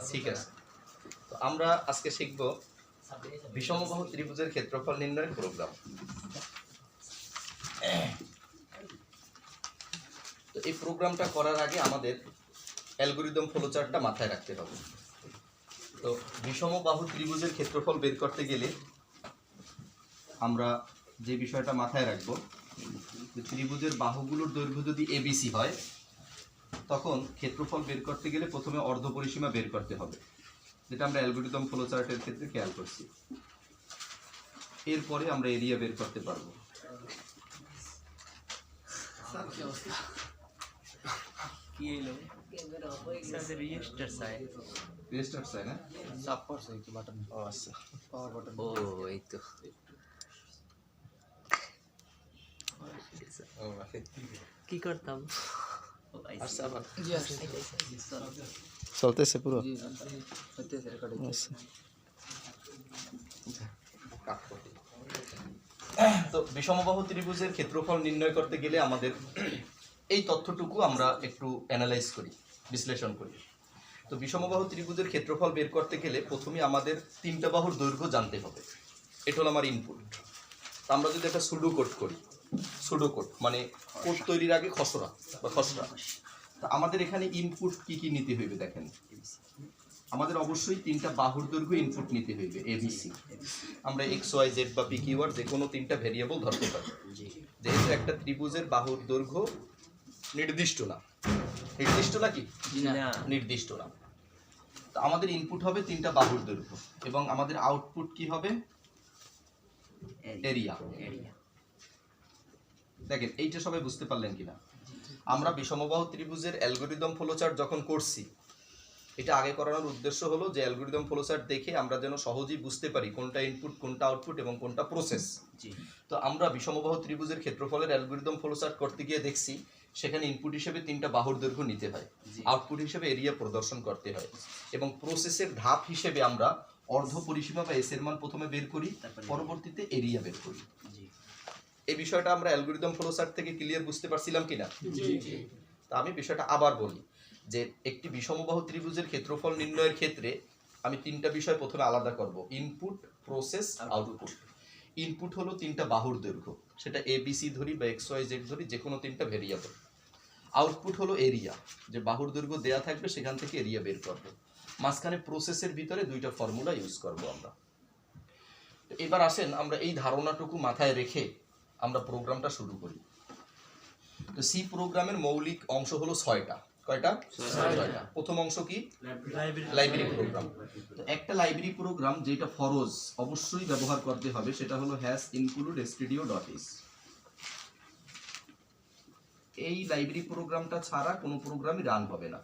ঠিক আছে, তো আমরা আজকে শিখব বিষমবাহু ত্রিভুজের ক্ষেত্রফল নির্ণয়ের প্রোগ্রাম। তো এই প্রোগ্রামটা করার আগে আমাদের অ্যালগরিদম ফ্লোচার্টটা মাথায় রাখতে হবে। তো বিষমবাহু ত্রিভুজের ক্ষেত্রফল বের করতে গেলে আমরা যে বিষয়টা মাথায় রাখবো, ত্রিভুজের বাহুগুলোর দৈর্ঘ্য যদি এবিসি হয় তখন ক্ষেত্রফল বের করতে গেলে প্রথমে অর্ধপরিসীমা বের করতে হবে, যেটা আমরা অ্যালগরিদম ফ্লোচার্টের ক্ষেত্রে খেয়াল করছি। এরপরে আমরা এরিয়া বের করতে পারবো। কি করতাম চলতেছে পুরো। তো বিষমবাহু ত্রিভুজের ক্ষেত্রফল নির্ণয় করতে গেলে আমাদের এই তথ্যটুকু আমরা একটু অ্যানালাইজ করি, বিশ্লেষণ করি। তো বিষমবাহু ত্রিভুজের ক্ষেত্রফল বের করতে গেলে প্রথমে আমাদের তিনটা বাহুর দৈর্ঘ্য জানতে হবে। এটা হলো আমার ইনপুট। আমরা যদি একটা সুডো কোড করি, সুডো কোড মানে কোড তৈরির আগে খসড়া বা খসড়া, তা আমাদের এখানে ইনপুট কি কি নিতে হইবে দেখেন। আমাদের অবশ্যই তিনটা বাহুর দৈর্ঘ্য ইনপুট নিতে হইবে, এবিসি। আমরা এক্স ওয়াই জেড বা পি কিউ আর যে কোনো তিনটা ভেরিয়েবল ধরতে পারি, যেহেতু একটা ত্রিভুজের বাহুর দৈর্ঘ্য নির্দিষ্ট না। নির্দিষ্ট নাকি? নির্দিষ্ট না। তো আমাদের ইনপুট হবে তিনটা বাহুর দৈর্ঘ্য এবং আমাদের আউটপুট কি হবে? এরিয়া। দেখেন এইটা সবাই বুঝতে পারলেন কিনা? আমরা বিষমবাহু ত্রিভুজের অ্যালগরিদম ফ্লোচার্ট যখন করছি, এটা আগে করানোর উদ্দেশ্য হলো যে অ্যালগরিদম ফ্লোচার্ট দেখে আমরা যেন সহজেই বুঝতে পারি কোনটা ইনপুট, কোনটা আউটপুট এবং কোনটা প্রসেস। তো আমরা বিষমবাহু ত্রিভুজের ক্ষেত্রফলের অ্যালগরিদম ফ্লোচার্ট করতে গিয়ে দেখছি সেখানে ইনপুট হিসেবে তিনটা বাহুর দৈর্ঘ্য নিতে হয়, আউটপুট হিসেবে এরিয়া প্রদর্শন করতে হয়, এবং প্রসেসের ধাপ হিসেবে আমরা অর্ধ পরিসীমা বা এস এর মান প্রথমে বের করি, পরবর্তীতে এরিয়া বের করি। এই বিষয়টা আমরা অ্যালগরিদম ফ্লোচার্ট থেকে ক্লিয়ার বুঝতে পারছিলাম কিনা? তা আমি বিষয়টা আবার বলি যে একটি বিষমবাহু ত্রিভুজের ক্ষেত্রফল নির্ণয়ের ক্ষেত্রে আমি তিনটা বিষয় প্রথমে আলাদা করব, ইনপুট, প্রসেস, আউটপুট। ইনপুট হলো তিনটা বাহুর দৈর্ঘ্য, সেটা এবিসি ধরি বা এক্স ওয়াই জেড ধরি, যে কোনো তিনটা ভেরিয়েবল। আউটপুট হলো এরিয়া, যে বাহুর দৈর্ঘ্য দেয়া থাকবে সেখান থেকে এরিয়া বের করব। মাঝখানে প্রসেসের ভিতরে দুইটা ফর্মুলা ইউজ করব আমরা। এবার আসেন আমরা এই ধারণাটুকু মাথায় রেখে আমরা প্রোগ্রামটা শুরু করি। তো সি প্রোগ্রামের মৌলিক অংশ হলো 6টা। কয়টা? 6টা। প্রথম অংশ কি? Library program. তো একটা লাইব্রেরি প্রোগ্রাম যেটা ফরজ অবশ্যই ব্যবহার করতে হবে সেটা হলো #include_stdio.h। এই লাইব্রেরি প্রোগ্রামটা ছাড়া কোনো প্রোগ্রামই রান হবে না।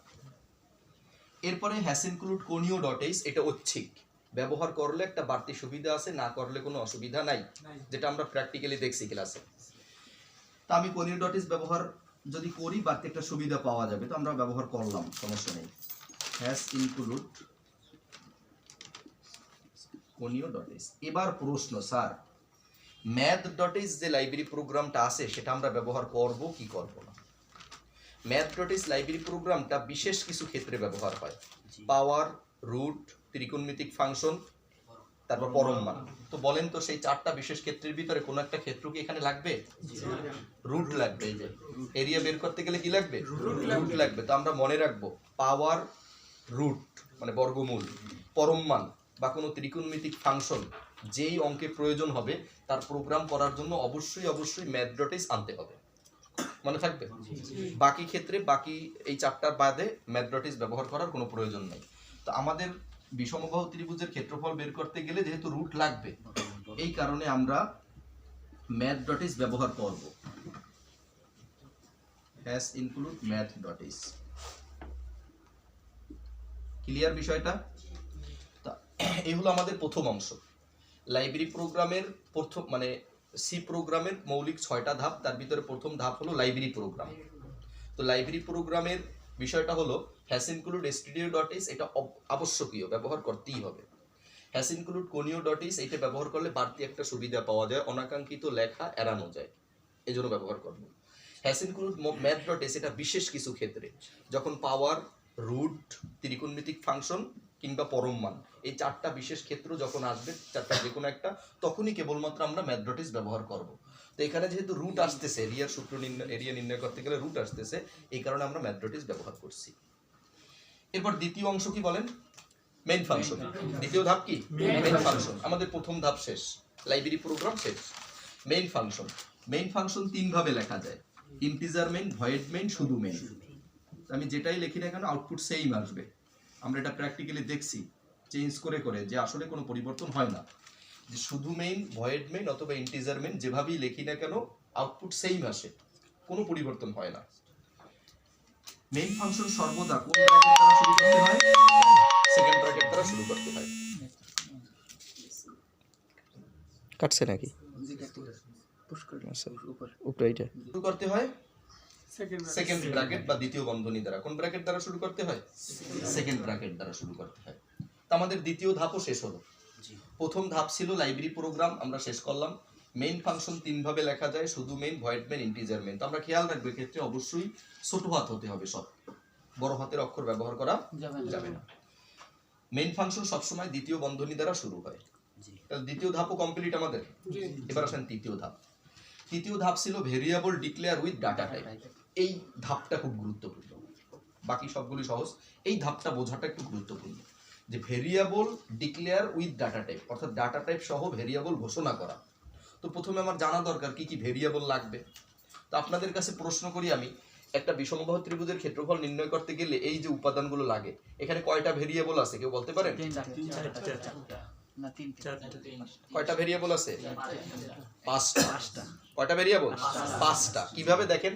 এরপরে #include_conio.h, এটা ঐচ্ছিক, ব্যবহার করলে একটা বাড়তি সুবিধা আছে, না করলে কোনো অসুবিধা নাই, যেটা আমরা প্র্যাকটিক্যালি দেখছি ক্লাসে। তা আমি conio.h ব্যবহার যদি করি বাড়তি একটা সুবিধা পাওয়া যাবে, তো আমরা ব্যবহার করলাম, সমস্যা নেই। #include_conio.h। এবার প্রশ্ন, স্যার math.h যে লাইব্রেরি প্রোগ্রামটা আছে সেটা আমরা ব্যবহার করব কি করব না? math.h লাইব্রেরি প্রোগ্রামটা বিশেষ কিছু ক্ষেত্রে ব্যবহার হয়, পাওয়ার, রুট, ত্রিকোণমিতিক ফাংশন, তারপর পরম মান। তো বলেন তো সেই চারটা বিশেষ ক্ষেত্রের ভিতরে কোন একটা ক্ষেত্র কি এখানে লাগবে? রুট লাগবে। এই যে এরিয়া বের করতে গেলে কি লাগবে? রুট লাগবে। তো আমরা মনে রাখবো পাওয়ার, রুট মানে বর্গমূল, পরম মান বা কোনো ত্রিকোণমিতিক ফাংশন যেই অঙ্কে প্রয়োজন হবে তার প্রোগ্রাম করার জন্য অবশ্যই অবশ্যই math.h আনতে হবে, মনে থাকবে। বাকি ক্ষেত্রে বাকি এই চারটার বাদে math.h ব্যবহার করার কোনো প্রয়োজন নেই। তো আমাদের বিষমবাহু ত্রিভুজের ক্ষেত্রফল বের করতে গেলে যেহেতু রুট লাগবে, এই কারণে আমরা math.h ব্যবহার করব। #include math.h। ক্লিয়ার বিষয়টা? তা এই হলো আমাদের প্রথম অংশ, লাইব্রেরি প্রোগ্রামের প্রথম মানে সি প্রোগ্রামের মৌলিক 6টা ধাপ, তার ভিতরে প্রথম ধাপ হলো লাইব্রেরি প্রোগ্রাম। তো লাইব্রেরি প্রোগ্রামের বিষয়টা হলো #include_stdio.h, এটা আবশ্যকীয়, ব্যবহার করতেই হবে। #include_conio.h এটা ব্যবহার করলে বাড়তি একটা সুবিধা পাওয়া যায়, অনাকাঙ্ক্ষিত লেখা এড়ানো যায়, এই জন্য ব্যবহার করব। হ্যাস ইনক্লুড ম্যাথ ডট এস এটা বিশেষ কিছু ক্ষেত্রে, যখন পাওয়ার, রুট, ত্রিকোণমিতিক ফাংশন কিংবা পরম মান, এই চারটা বিশেষ ক্ষেত্র যখন আসবে, চারটা যে কোনো একটা, তখনই কেবলমাত্র আমরা ম্যাথ ডট এস ব্যবহার করব। তো এখানে যেহেতু রুট আসতেছে, এরিয়ার সূত্র এরিয়া নির্ণয় করতে গেলে রুট আসতেছে, এই কারণে আমরা ম্যাথ ডট এস ব্যবহার করছি। এরপর দ্বিতীয় অংশ কি বলেন? Main function. দ্বিতীয় ধাপ কি? Main function. আমাদের প্রথম ধাপ শেষ, লাইব্রেরি প্রোগ্রাম শেষ। মেইন ফাংশন, মেইন ফাংশন তিন ভাবে লেখা যায়, ইন্টিজার মেইন, ভয়েড মেইন, শুধু মেইন। আমি যেটাই লিখি না কেন আউটপুট সেম আসবে। আমরা এটা প্র্যাকটিক্যালি দেখছি চেঞ্জ করে করে যে আসলে কোনো পরিবর্তন হয় না, যে শুধু মেইন, ভয়েড মেইন অথবা ইন্টিজার মেইন যেভাবেই লিখি না কেন আউটপুট সেম আসে, কোনো পরিবর্তন হয় না। মেইন ফাংশন সর্বদা কোন ব্র্যাকেট দ্বারা শুরু করতে হয়? সেকেন্ড ব্র্যাকেট দ্বারা শুরু করতে হয়। কাটছে নাকি? উপরে এটা শুরু করতে হয় সেকেন্ড ব্র্যাকেট বা দ্বিতীয় বন্ধনী দ্বারা। কোন ব্র্যাকেট দ্বারা শুরু করতে হয়? সেকেন্ড ব্র্যাকেট দ্বারা শুরু করতে হয়। তো আমাদের দ্বিতীয় ধাপও শেষ হলো। প্রথম ধাপ ছিল লাইব্রেরি প্রোগ্রাম, আমরা শেষ করলাম। মেইন ফাংশন তিন ভাবে লেখা যায়, শুধু main, void main, integer main. তো আমরা খেয়াল রাখবো ক্ষেত্রে অবশ্যই ছোট হাত হতে হবে, সব বড় হাতের অক্ষর ব্যবহার করা যাবে না। মেইন ফাংশন সবসময় দ্বিতীয় বন্ধনী দ্বারা শুরু হয়। তাহলে দ্বিতীয় ধাপও কমপ্লিট আমাদের। এবার আসেন তৃতীয় ধাপ। তৃতীয় ধাপ ছিল variable declare with data type. এই ধাপটা খুব গুরুত্বপূর্ণ, বাকি সবগুলি সহজ, এই ধাপটা বোঝাটা একটু গুরুত্বপূর্ণ, যে variable declare with data type, অর্থাৎ ডাটা টাইপ সহ ভেরিয়েবল ঘোষণা করা। তো প্রথমে আমার জানা দরকার কি কি ভেরিয়েবল লাগবে। তো আপনাদের কাছে প্রশ্ন করি আমি, একটা বিষমবাহু ত্রিভুজের ক্ষেত্রফল নির্ণয় করতে গেলে এই যে উপাদানগুলো লাগে, এখানে কয়টা ভেরিয়েবল আছে কেউ বলতে পারেন? কয়টা ভেরিয়েবল আছে? পাঁচটা। কয়টা ভেরিয়েবল? পাঁচটা। কিভাবে দেখেন?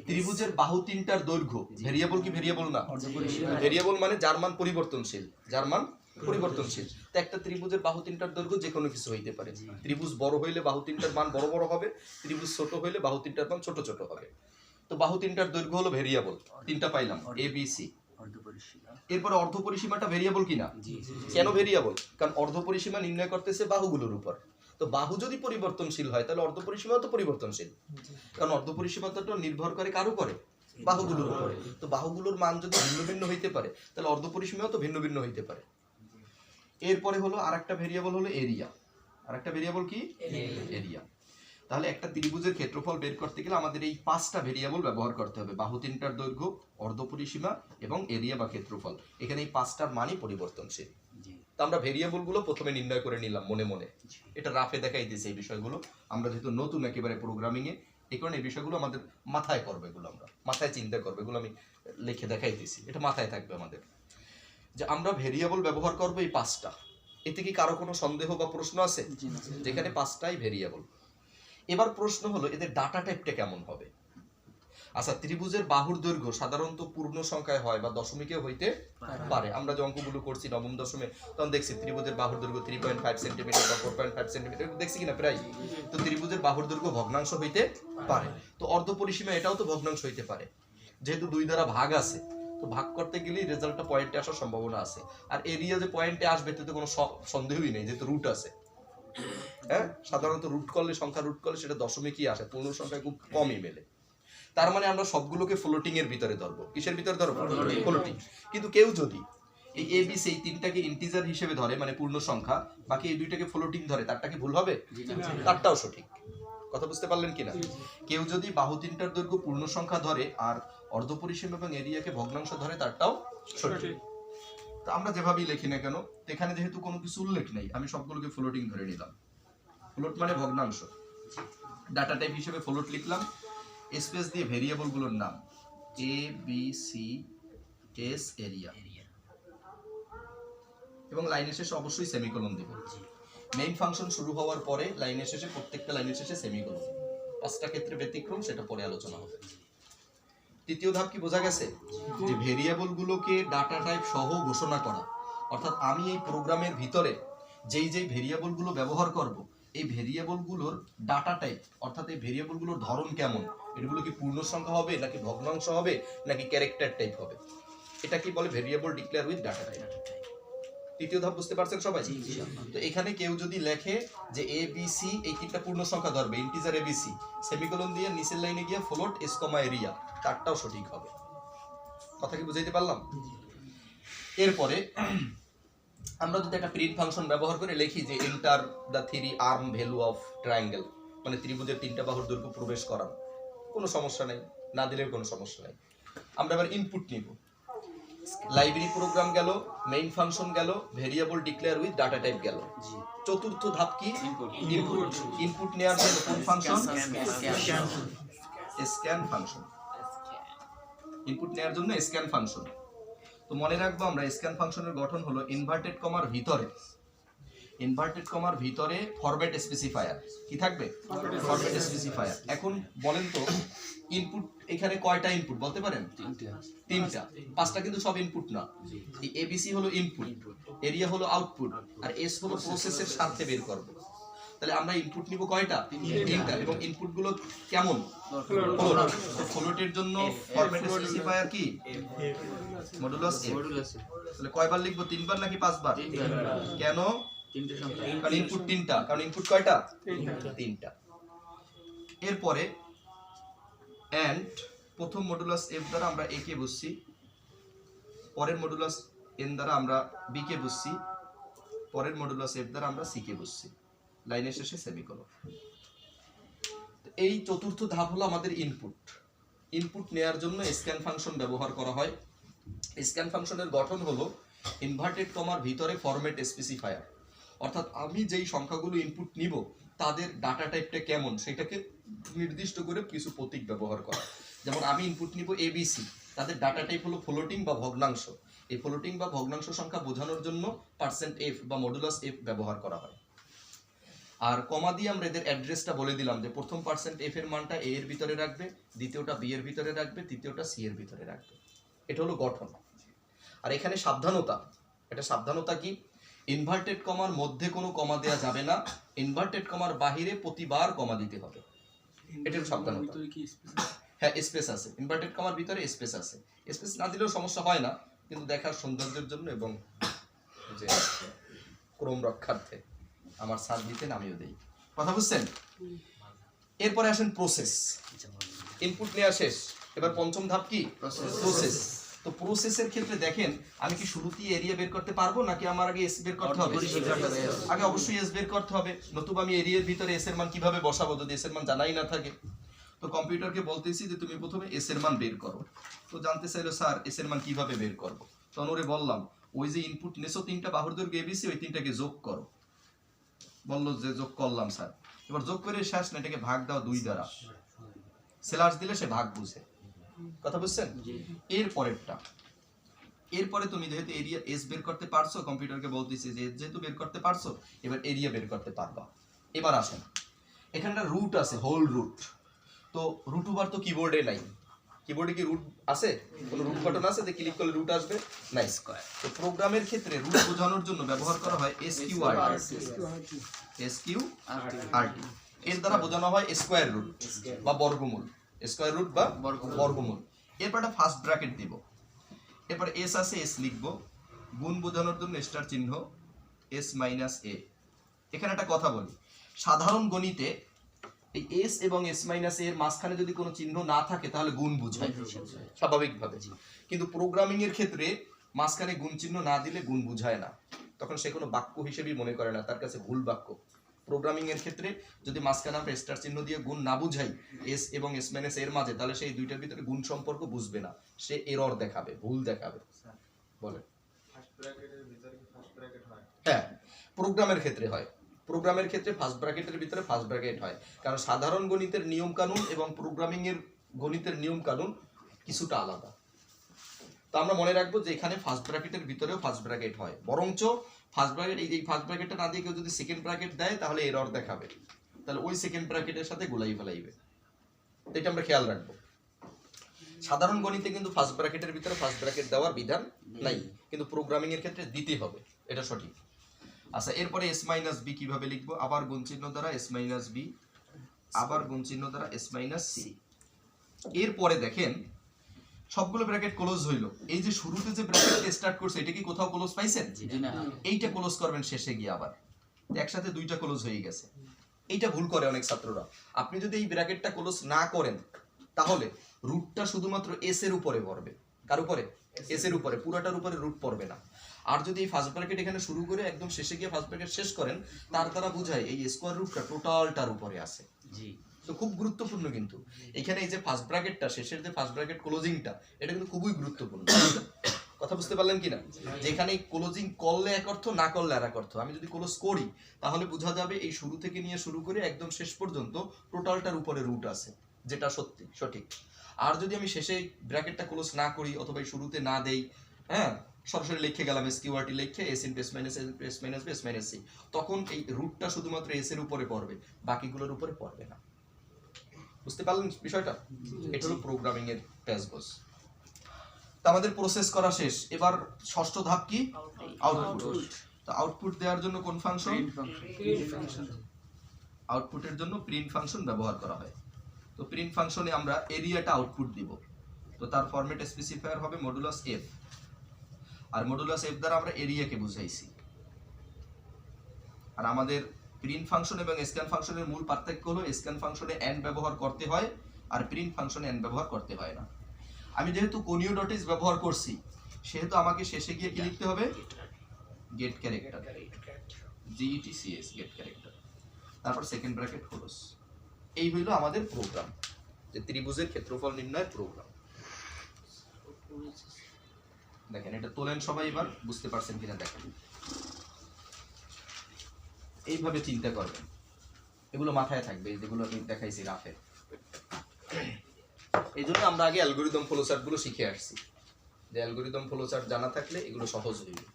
ত্রিভুজের বাহু তিনটার দৈর্ঘ্য ভেরিয়েবল কি ভেরিয়েবল না? ভেরিয়েবল মানে যার মান পরিবর্তনশীল, যার মান পরিবর্তনশীল। তো একটা ত্রিভুজের বাহু তিনটার দৈর্ঘ্য যে কোনো কিছু হইতে পারে। ত্রিভুজ বড় হইলে বাহু তিনটার মান বড় বড় হবে, ত্রিভুজ ছোট হইলে বাহু তিনটার মান ছোট ছোট হবে। তো বাহু তিনটার দৈর্ঘ্য হলো ভেরিয়েবল, তিনটা পাইলাম, এ বি সি। এরপরে অর্ধপরিসীমাটা ভেরিয়েবল কিনা? কেন ভেরিয়েবল? কারণ অর্ধপরিসীমা নির্ণয় করতেছে বাহুগুলোর উপর। তো বাহু যদি পরিবর্তনশীল হয় তাহলে অর্ধপরিসীমাও তো পরিবর্তনশীল, কারণ অর্ধপরিসীমাটা নির্ভর করে কার উপরে? বাহুগুলোর উপরে। তো বাহুগুলোর মান যদি ভিন্ন ভিন্ন হইতে পারে তাহলে অর্ধপরিসীমাও তো ভিন্ন ভিন্ন হইতে পারে। এরপরে হলো আরেকটা ভেরিয়েবল হলো এরিয়া। আরেকটা ভেরিয়েবল কি? এরিয়া। তাহলে একটা ত্রিভুজের ক্ষেত্রফল বের করতে গেলে আমাদের এই পাঁচটা ভেরিয়েবল ব্যবহার করতে হবে, বাহু তিনটার দৈর্ঘ্য, অর্ধপরিসীমা এবং এরিয়া বা ক্ষেত্রফল। এখানে এই পাঁচটার মানই পরিবর্তনশীল। তো আমরা ভেরিয়েবলগুলো প্রথমে নির্ণয় করে নিলাম মনে মনে, এটা রাফে দেখাই দিয়েছে। এই বিষয়গুলো আমরা যেহেতু নতুন একেবারে প্রোগ্রামিংয়ে, এই কারণে এই বিষয়গুলো আমাদের মাথায় করবে, এগুলো আমরা মাথায় চিন্তা করবে, এগুলো আমি লিখে দেখাই দিয়েছি, এটা মাথায় থাকবে আমাদের, যে আমরা ভেরিয়েবল ব্যবহার করবো এই পাঁচটা। এতে কি কারো কোনো সন্দেহ বা প্রশ্ন আছে? যেখানে পাঁচটাই ভেরিয়েবল। এবার প্রশ্ন হলো এদের ডাটা টাইপটা কেমন হবে? আচ্ছা, ত্রিভুজের বাহুর দৈর্ঘ্য সাধারণত পূর্ণ সংখ্যায় হয় বা দশমিকে হইতে পারে। আমরা যে অঙ্কগুলো করছি নবম দশমে, তখন দেখছি ত্রিভুজের বাহুর দৈর্ঘ্য 3.5 সেন্টিমিটার বা 4.5 সেন্টিমিটার, দেখছি কিনা প্রায়। তো ত্রিভুজের বাহুর দৈর্ঘ্য ভগ্নাংশ হইতে পারে। তো অর্ধপরিসীমা এটাও তো ভগ্নাংশ হইতে পারে, যেহেতু দুই দ্বারা ভাগ আছে। তো ভাগ করতে গেলেই রেজাল্টটা পয়েন্টে আসার সম্ভাবনা আছে। আর এরিয়া যে পয়েন্টে আসবে তাতে কোনো সন্দেহই নেই, যেহেতু রুট আছে। হ্যাঁ, সাধারণত রুট করলে, সংখ্যা রুট করলে সেটা দশমিকই আসে, পূর্ণ সংখ্যা খুব কমই মেলে। তার মানে আমরা সবগুলোকে ফ্লোটিং এর ভিতরে ধরবো। কিসের ভিতরে ধরবো? ফ্লোটিং। কিন্তু কেউ যদি এই এ বি সি এই তিনটাকে ইন্টিজার হিসেবে ধরে, মানে পূর্ণ সংখ্যা, বাকি এই দুইটাকে ফ্লোটিং ধরে, তারটা কি ভুল হবে? তারটাও সঠিক। কথা বুঝতে পারলেন কিনা? কেউ যদি বাহু তিনটার দৈর্ঘ্য পূর্ণ সংখ্যা ধরে আর অর্ধপরিসীমা এবং এরিয়াকে ভগ্নাংশ ধরে, তারটাও সঠিক। তো আমরা যেভাবেই লিখি না কেন, এখানে যেহেতু কোনো কিছু উল্লেখ নেই, আমি সবগুলোকে ফ্লোটিং ধরে নিলাম। ফ্লোট মানে ভগ্নাংশ। ডাটা টাইপ হিসেবে ফ্লোট লিখলাম, স্পেস দিয়ে ভেরিয়েবল গুলোর নাম A B C S area, এবং লাইনের শেষে অবশ্যই সেমিকোলন দেব। মেইন ফাংশন শুরু হওয়ার পরে লাইনের শেষে, প্রত্যেকটা লাইনের শেষে সেমিকোলন। পাঁচটা ক্ষেত্রে ব্যতিক্রম, সেটা পরে আলোচনা হবে। তৃতীয় ধাপ কি বোঝা গেছে? যে ভেরিয়েবল গুলোকে ডাটা টাইপ সহ ঘোষণা করা, অর্থাৎ আমি এই প্রোগ্রামের ভিতরে যেই যেই ভেরিয়েবল গুলো ব্যবহার করব, এই ভেরিয়েবল গুলোর ডাটা টাইপ, অর্থাৎ এই ভেরিয়েবল গুলোর ধরন কেমন, এগুলো কি পূর্ণ সংখ্যা হবে নাকি ভগ্নাংশ হবে নাকি ক্যারেক্টার টাইপ হবে, এটা কি বলে variable declare with data type. তৃতীয় ধাপ বুঝতে পারছেন সবাই? তো এখানে কেউ যদি লেখে যে এ বি সি এই তিনটা পূর্ণ সংখ্যা ধরবে, integer A B C, semicolon দিয়ে নিচের লাইনে গিয়ে ফ্লোট এস কমা এরিয়া, তারটাও সঠিক হবে। কথা কি বুঝাইতে পারলাম? এরপরে আমরা যদি একটা প্রিন্ট ফাংশন ব্যবহার করে লিখি যে enter the 3 arm value of triangle, মানে ত্রিভুজের 3টা বাহুর দৈর্ঘ্য প্রবেশ করান, কোনো সমস্যা নেই, না দিলেও কোনো সমস্যা নেই। আমরা এবার ইনপুট নিব, লাইব্রেরি প্রোগ্রাম গেল, মেইন ফাংশন গেল, variable declare with data type গেল। চতুর্থ ধাপ কি? ইনপুট। ইনপুট নেওয়ার জন্য কোন ফাংশন? Scan function. ইনপুট নেওয়ার জন্য স্ক্যান ফাংশন। তো মনে রাখবো আমরা স্ক্যান ফাংশনের গঠন হলো ইনভার্টেড কমার ভিতরে, ইনভার্টেড কমার ভিতরে ফরম্যাট স্পেসিফায়ার কি থাকবে? Format specifier. এখন বলেন তো ইনপুট এখানে কয়টা ইনপুট বলতে পারেন? তিনটা। পাঁচটা কিন্তু সব ইনপুট না। এই এবিসি হলো ইনপুট, এরিয়া হলো আউটপুট, আর এস হলো প্রসেসের সাথে বের করব। তাহলে আমরা ইনপুট নিব কয়টা? তিনটা। এবং ইনপুট গুলো কেমন? ফ্লোট। ফ্লোটের জন্য ফরম্যাট স্পেসিফায়ার কি? Modulus F. তাহলে কয়বার লিখবো? 3 বার নাকি 5 বার? কেন? কারণ ইনপুট 3টা। কারণ ইনপুট কয়টা? 3টা। এরপরে এন্ড প্রথম মডুলাস এফ দ্বারা আমরা এ কে বুঝছি, পরের মডুলাস এন দ্বারা আমরা বি কে বুঝছি, পরের মডুলাস এফ দ্বারা আমরা সি কে বুঝছি, লাইনের শেষে সেমিকোলন। এই চতুর্থ ধাপ হলো আমাদের ইনপুট। ইনপুট নেয়ার জন্য স্ক্যান ফাংশন ব্যবহার করা হয়। স্ক্যান ফাংশনের গঠন হলো ইনভার্টেড কমার ভিতরে ফরম্যাট স্পেসিফায়ার, অর্থাৎ আমি যেই সংখ্যাগুলো ইনপুট নিব তাদের ডাটা টাইপটা কেমন সেটাকে নির্দিষ্ট করে কিছু প্রতীক ব্যবহার করা। যেমন আমি ইনপুট নিব এবিসি, তাদের ডাটা টাইপ হলো ফ্লোটিং বা ভগ্নাংশ। এই ফ্লোটিং বা ভগ্নাংশ সংখ্যা বোঝানোর জন্য %f বা মডুলাস এফ ব্যবহার করা হয়। আর কমা দিয়ে আমরা এদের অ্যাড্রেসটা বলে দিলাম যে প্রথম %f এর মানটা a এর ভিতরে রাখবে, দ্বিতীয়টা b এর ভিতরে রাখবে, তৃতীয়টা c এর ভিতরে রাখবে। এটা হলো গঠন। আর এখানে সাবধানতা, এটা সাবধানতা কি? ইনভার্টেড কমার মধ্যে কোনো কমা দেওয়া যাবে না, ইনভার্টেড কমার বাহিরে প্রতিবার কমা দিতে হবে। এটার সাবধানতা। হ্যাঁ, স্পেস আছে, ইনভার্টেড কমার ভিতরে স্পেস আছে। স্পেস না দিলেও সমস্যা হয় না, কিন্তু দেখার সৌন্দর্যের জন্য এবং যে ক্রম রক্ষার্থে আমার স্যার দিতেন, আমিও দেই। কথা বুঝছেন? এরপরে আসেন প্রসেস। ইনপুট নেওয়া শেষ, এবার পঞ্চম ধাপ কি? প্রসেস। তো প্রসেসের ক্ষেত্রে দেখেন আমি কি শুরুতেই এরিয়া বের করতে পারবো নাকি আমার আগে এস বের করতে হবে? আগে অবশ্যই এস বের করতে হবে, নতুবা আমি এরিয়ার ভিতরে এস এর মান কিভাবে বসাবো যদি এস এর মান জানাই না থাকে? তো কম্পিউটারকে বলতেছি যে তুমি প্রথমে এস এর মান বের করো। তো জানতে চাইলো স্যার এস এর মান কিভাবে বের করবো? তখন ওরে বললাম ওই যে ইনপুট নেছো 3টা বাহুর দৈর্ঘ্য এবিসি, ওই 3টাকে যোগ করো। বললো যে যোগ করলাম স্যার। এবার যোগ করে শেষ না, এটাকে ভাগ দাও 2 দ্বারা। স্ল্যাশ দিলে সে ভাগ বুঝে। কথা বুঝছেন? এরপরে তুমি যেহেতু এরিয়া এস বের করতে পারছো, কম্পিউটারকে বলতেছি যে যেহেতু বের করতে পারছো এবার এরিয়া বের করতে পারবা। এবার আসেন, এখানটা রুট আছে, হোল রুট। তো রুট ওভার তো কিবোর্ডে নাই। কিবোর্ডে কি রুট আছে? কোনো রুট বাটন আছে যে ক্লিক করলে রুট আসবে? নাই। তো প্রোগ্রামের ক্ষেত্রে রুট বোঝানোর জন্য ব্যবহার করা হয় এসকিউআরটি। এর দ্বারা বোঝানো হয় স্কয়ার রুট বা বর্গমূল। স্কয়ার রুট বা বর্গমূল। এরপর একটা ফার্স্ট ব্র্যাকেট দিব। এরপর এস আছে, এস লিখবো। গুণ বোঝানোর জন্য স্টার চিহ্ন, এস মাইনাস এ। এখানে একটা কথা বলি, সাধারণ গণিতে এই এস এবং এস মাইনাস এর মাঝখানে যদি কোনো চিহ্ন না থাকে তাহলে গুণ বুঝায় স্বাভাবিকভাবে। কিন্তু প্রোগ্রামিং এর ক্ষেত্রে মাঝখানে গুণ চিহ্ন না দিলে গুণ বুঝায় না, তখন সে কোনো বাক্য হিসেবেই মনে করে না, তার কাছে ভুল বাক্য। প্রোগ্রামিং এর ক্ষেত্রে যদি মাঝখানে আমরা স্টার চিহ্ন দিয়ে গুণ না বুঝাই এস এবং এস মাইনাস এর মাঝে, তাহলে সেই দুইটার ভিতরে গুণ সম্পর্ক বুঝবে না, সে এরর দেখাবে, ভুল দেখাবে। বলে হ্যাঁ, প্রোগ্রামের ক্ষেত্রে হয়। প্রোগ্রামের ক্ষেত্রে ফার্স্ট ব্র্যাকেটের ভিতরে ফার্স্ট ব্র্যাকেট হয়, কারণ সাধারণ গণিতের নিয়ম কানুন এবং প্রোগ্রামিং এর গণিতের নিয়ম কানুন কিছুটা আলাদা। তো আমরা মনে রাখবো যে এখানে ফার্স্ট ব্র্যাকেটের ভিতরেও ফার্স্ট ব্র্যাকেট হয়, বরঞ্চ ফার্স্ট ব্র্যাকেট এই ফার্স্ট ব্র্যাকেটটা না দিয়ে কেউ যদি সেকেন্ড ব্র্যাকেট দেয় তাহলে এরর দেখাবে, তাহলে ওই সেকেন্ড ব্র্যাকেটের সাথে গোলাই ফেলাইবে। তো এটা আমরা খেয়াল রাখবো। সাধারণ গণিতে কিন্তু ফার্স্ট ব্র্যাকেটের ভিতরে ফার্স্ট ব্র্যাকেট দেওয়ার বিধান নাই, কিন্তু প্রোগ্রামিং এর ক্ষেত্রে দিতে হবে, এটা সঠিক। আচ্ছা, এরপরে এস মাইনাস বি কিভাবে লিখবো? আবার গুণ চিহ্ন দ্বারা এস মাইনাস বি, আবার গুণ চিহ্ন দ্বারা এস মাইনাস সি। এরপরে দেখেন সবগুলো ব্র্যাকেট ক্লোজ হইলো, এই যে শুরুতে যে ব্র্যাকেটটা স্টার্ট করছে এটা কি কোথাও ক্লোজ পাইছেন? এইটা ক্লোজ করবেন শেষে গিয়ে আবার, একসাথে দুইটা ক্লোজ হয়ে গেছে। এইটা ভুল করে অনেক ছাত্ররা। আপনি যদি এই ব্র্যাকেটটা ক্লোজ না করেন তাহলে রুটটা শুধুমাত্র এস এর উপরে পড়বে। কার উপরে? এস এর উপরে, পুরোটার উপরে রুট পড়বে না। আর যদি এই ফার্স্ট ব্র্যাকেট এখানে শুরু করে একদম শেষে গিয়ে ফার্স্ট ব্র্যাকেট শেষ করেন, তার দ্বারা বোঝায় এই স্কোয়ার রুটটা টোটালটার উপরে আছে। তো খুব গুরুত্বপূর্ণ কিন্তু এখানে এই যে ফার্স্ট ব্র্যাকেটটা, শেষের যে ফার্স্ট ব্র্যাকেট ক্লোজিংটা, এটা কিন্তু খুবই গুরুত্বপূর্ণ। কথা বুঝতে পারলেন কিনা? যেখানে ক্লোজিং করলে এক অর্থ, না করলে আর এক অর্থ। আমি যদি ক্লোজ করি তাহলে বোঝা যাবে এই শুরু থেকে নিয়ে শুরু করে একদম শেষ পর্যন্ত টোটালটার উপরে রুট আছে, যেটা সত্যি সঠিক। আর যদি আমি শেষে ব্র্যাকেটটা ক্লোজ না করি অথবা শুরুতে না দেই, হ্যাঁ, সরাসরি লিখে গেলাম এসকিউআরটি লিখে S into S minus S minus B S minus C, তখন এই রুটটা শুধুমাত্র এস এর উপরে পড়বে, বাকিগুলোর উপরে পড়বে না। বুঝতে পারলেন বিষয়টা? এটা হলো প্রোগ্রামিং এর প্যাসগোস। আমাদের প্রসেস করা শেষ, এবার ষষ্ঠ ধাপ কি? আউটপুট। তো আউটপুট দেওয়ার জন্য কোন ফাংশন? আউটপুটের জন্য প্রিন্ট ফাংশন ব্যবহার করা হয়। তো প্রিন্ট ফাংশনে আমরা এরিয়াটা আউটপুট দিব, তো তার ফরম্যাট স্পেসিফায়ার হবে মডুলাস এফ, আর মডুলাস এফ দ্বারা আমরা এরিয়াকে বুঝাইছি। আর আমাদের প্রিন্ট ফাংশন এবং স্ক্যান ফাংশনের মূল পার্থক্য হলো স্ক্যান ফাংশনে এন্ড ব্যবহার করতে হয় আর প্রিন্ট ফাংশনে এন্ড ব্যবহার করতে হয় না। আমি যেহেতু কোনীয় ডটেজ ব্যবহার করছি সেহেতু আমাকে শেষে গিয়ে কি লিখতে হবে? Get character, GETCS, get character, তারপর সেকেন্ড ব্র্যাকেট ক্লোজ। এই হইলো আমাদের প্রোগ্রাম, যে ত্রিভুজের ক্ষেত্রফল নির্ণয়ের প্রোগ্রাম। দেখেন এটা তোলেন সবাই, এবার বুঝতে পারছেন কিনা দেখেন। এইভাবে চিন্তা করবেন, এগুলো মাথায় থাকবে যেগুলো আমি দেখাইছি রাফে। এই জন্য আমরা আগে অ্যালগরিদম ফ্লোচার্ট গুলো শিখে আসছি, যে অ্যালগরিদম ফ্লোচার্ট জানা থাকলে এগুলো সহজ হইবে।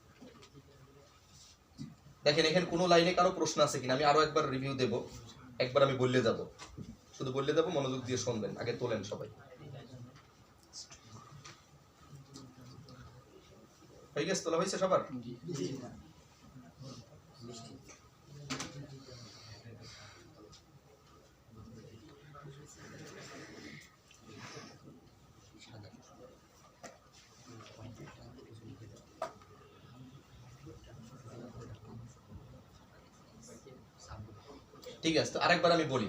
দেখেন এখানে কোনো লাইনে কারো প্রশ্ন আছে কিনা আমি আরো একবার রিভিউ দেব, একবার আমি বললে যাব, শুধু বললে যাব, মনোযোগ দিয়ে শুনবেন। আগে তোলেন সবাই। হয়ে গেছে? তোলা হয়েছে সবার? ঠিক আছে, তো আরেকবার আমি বলি।